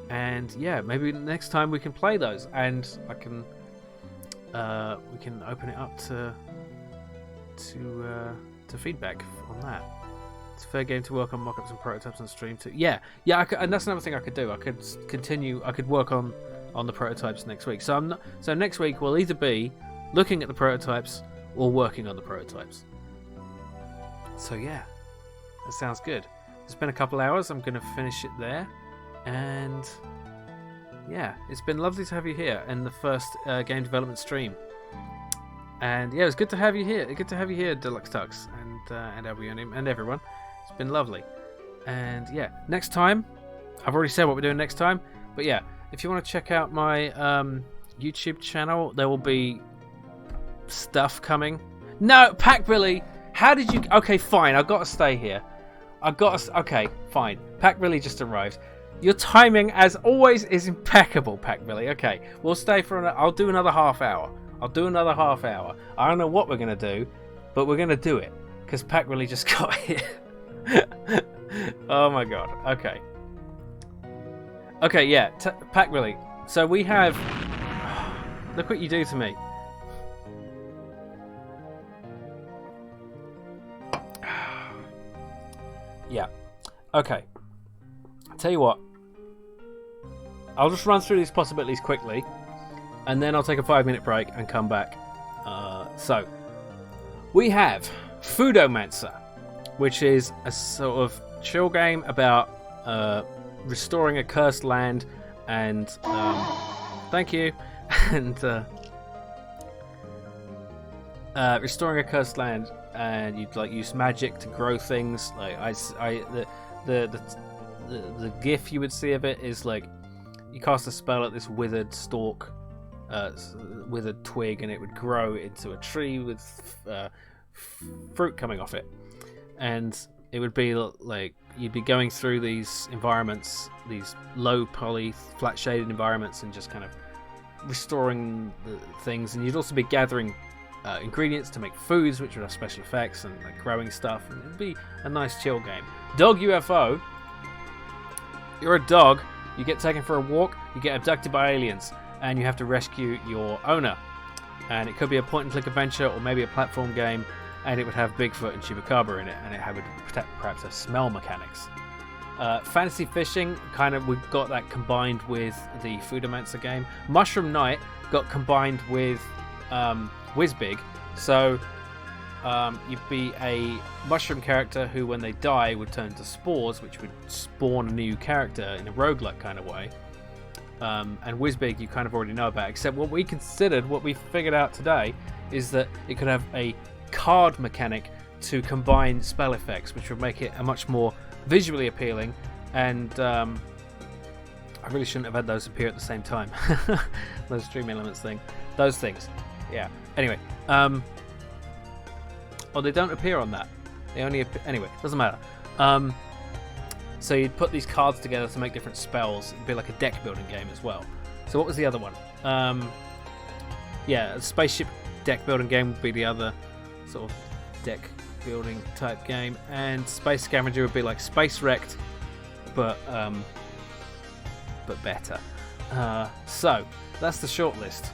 And yeah, maybe next time we can play those, and I can we can open it up to feedback on that. It's a fair game to work on mock-ups and prototypes on stream too. Yeah, and that's another thing I could do. I could continue. I could work on the prototypes next week. So next week will either be looking at the prototypes or working on the prototypes. So yeah, that sounds good. It's been a couple hours. I'm going to finish it there. And yeah, it's been lovely to have you here in the first game development stream. And yeah, it was good to have you here. Good to have you here, Deluxe Tux and Albion and everyone. It's been lovely. And yeah, next time, I've already said what we're doing next time. But yeah, if you want to check out my YouTube channel, there will be stuff coming. No, Pack Billy, how did you? Okay, fine. I've got to stay here. Okay, fine. Pack Billy just arrived. Your timing, as always, is impeccable, Pack Billy. Okay, we'll stay for I'll do another half hour. I don't know what we're going to do, but we're going to do it. Because Pack Billy just got here. Oh my god. Okay. Okay, yeah. Pack Billy. So we have... Look what you do to me. Yeah. Okay. I'll tell you what. I'll just run through these possibilities quickly, and then I'll take a 5-minute break and come back. So, we have Foodomansa, which is a sort of chill game about restoring a cursed land and... thank you. And restoring a cursed land, and you'd like use magic to grow things. Like the gif you would see of it is like you cast a spell at this withered stalk, withered twig, and it would grow into a tree with fruit coming off it. And it would be like you'd be going through these environments, these low poly, flat shaded environments, and just kind of restoring the things. And you'd also be gathering ingredients to make foods, which would have special effects, and like growing stuff. And it'd be a nice chill game. Dog UFO. You're a dog. You get taken for a walk. You get abducted by aliens, and you have to rescue your owner. And it could be a point-and-click adventure, or maybe a platform game. And it would have Bigfoot and Chupacabra in it, and it would perhaps have smell mechanics. Fantasy fishing, kind of, we've got that combined with the Foodomansa game. Mushroom Knight got combined with Whizbig, so you'd be a mushroom character who, when they die, would turn to spores, which would spawn a new character in a roguelike kind of way. And Whizbig you kind of already know about, except what we figured out today, is that it could have a card mechanic to combine spell effects, which would make it a much more visually appealing. And I really shouldn't have had those appear at the same time. Those stream elements those things. Yeah. Anyway, oh, they don't appear on that. They only appear... Anyway, doesn't matter. So you'd put these cards together to make different spells. It'd be like a deck building game as well. So what was the other one? Yeah, a spaceship deck building game would be the other sort of deck building type game, and Space Scavenger would be like Space Wrecked, but better. So that's the shortlist.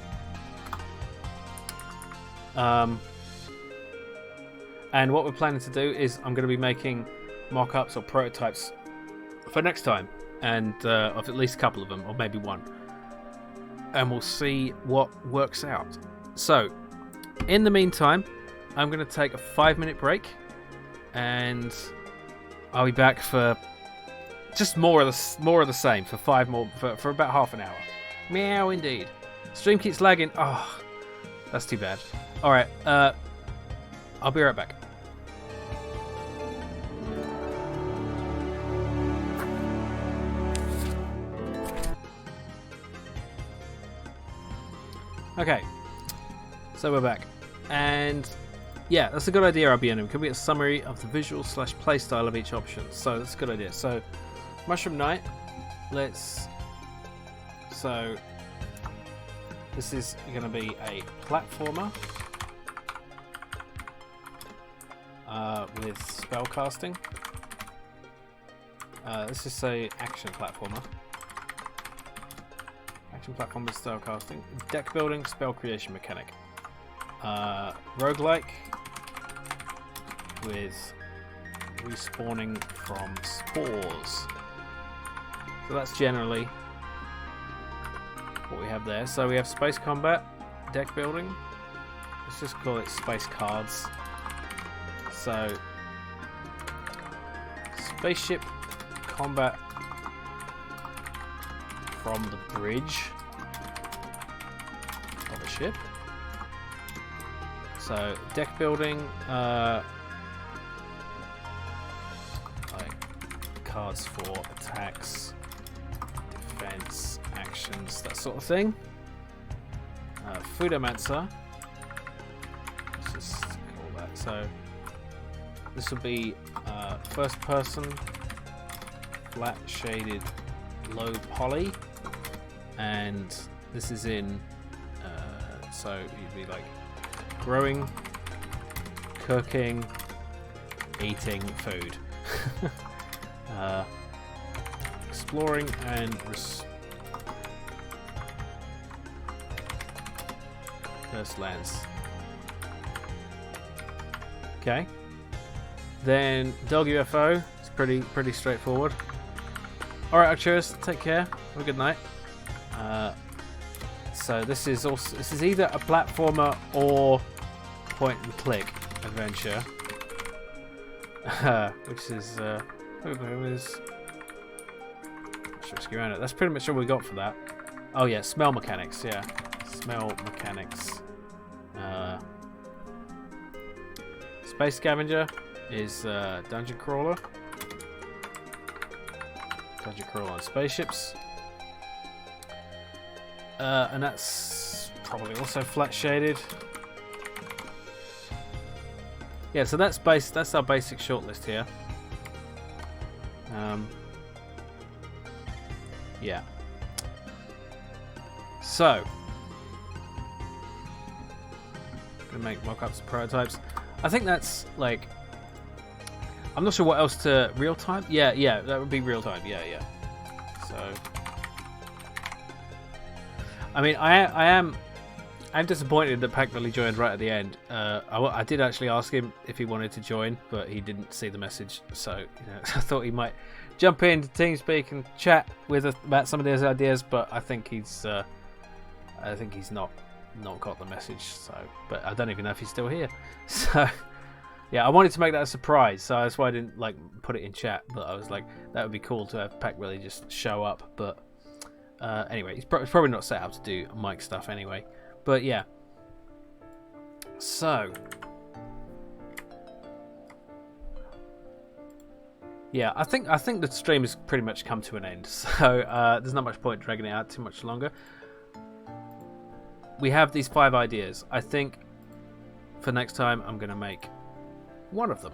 And what we're planning to do is I'm going to be making mock-ups or prototypes for next time, and of at least a couple of them, or maybe one, and we'll see what works out. So in the meantime, I'm going to take a 5-minute break, and I'll be back for just more of the same for for about half an hour. Meow, indeed. Stream keeps lagging. Oh, that's too bad. All right, I'll be right back. Okay, so we're back, and yeah, that's a good idea, RBN. Can we get a summary of the visual / playstyle of each option? So that's a good idea. So Mushroom Knight, so this is going to be a platformer with spell casting. Let's just say action platformer. Action platform with spell casting. Deck building, spell creation mechanic. Roguelike with respawning from spores. So that's generally what we have there. So we have space combat, deck building. Let's just call it space cards. So spaceship combat from the bridge of a ship. So deck building, like cards for attacks, defense, actions, that sort of thing. Foodomansa. Let's just call that. So this will be first person, flat shaded, low poly, and this is in. So you'd be like growing, cooking, eating food, exploring and cursed lands. Okay. Then Dog UFO is pretty straightforward. All right, cheers. Take care. Have a good night. So this is either a platformer or point and click adventure, which is around it. That's pretty much all we got for that. Oh yeah, smell mechanics. Yeah, smell mechanics. Space Scavenger is dungeon crawler. Dungeon crawler on spaceships. And that's probably also flat shaded. Yeah, so that's our basic shortlist here. Yeah. So gonna make mock-ups and prototypes. I think that's like, I'm not sure what else to real time. Yeah, that would be real time. Yeah. So I mean, I'm disappointed that Pack really joined right at the end. I did actually ask him if he wanted to join, but he didn't see the message. So I thought he might jump into TeamSpeak and chat with us about some of those ideas. But I think he's not got the message. So, but I don't even know if he's still here. So yeah, I wanted to make that a surprise. So that's why I didn't put it in chat. But I was like, that would be cool to have Pack really just show up. But anyway, he's probably not set up to do mic stuff anyway. But yeah. So yeah, I think the stream has pretty much come to an end, so there's not much point dragging it out too much longer. We have these 5 ideas. I think for next time I'm gonna make one of them.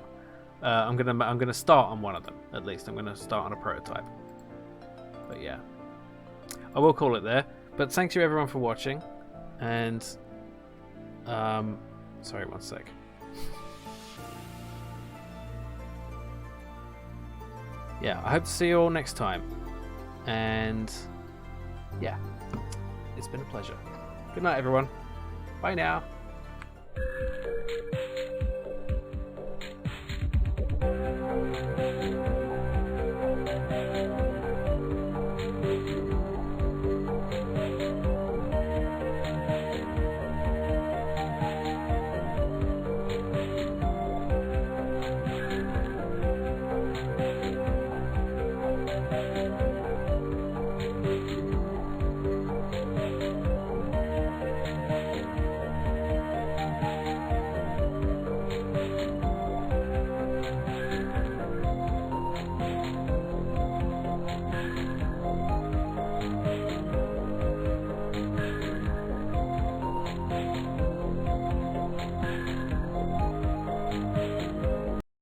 I'm gonna start on one of them at least. I'm gonna start on a prototype. But yeah, I will call it there. But thank you everyone for watching, and sorry, one sec. Yeah, I hope to see you all next time, and yeah, it's been a pleasure. Good night, everyone. Bye now.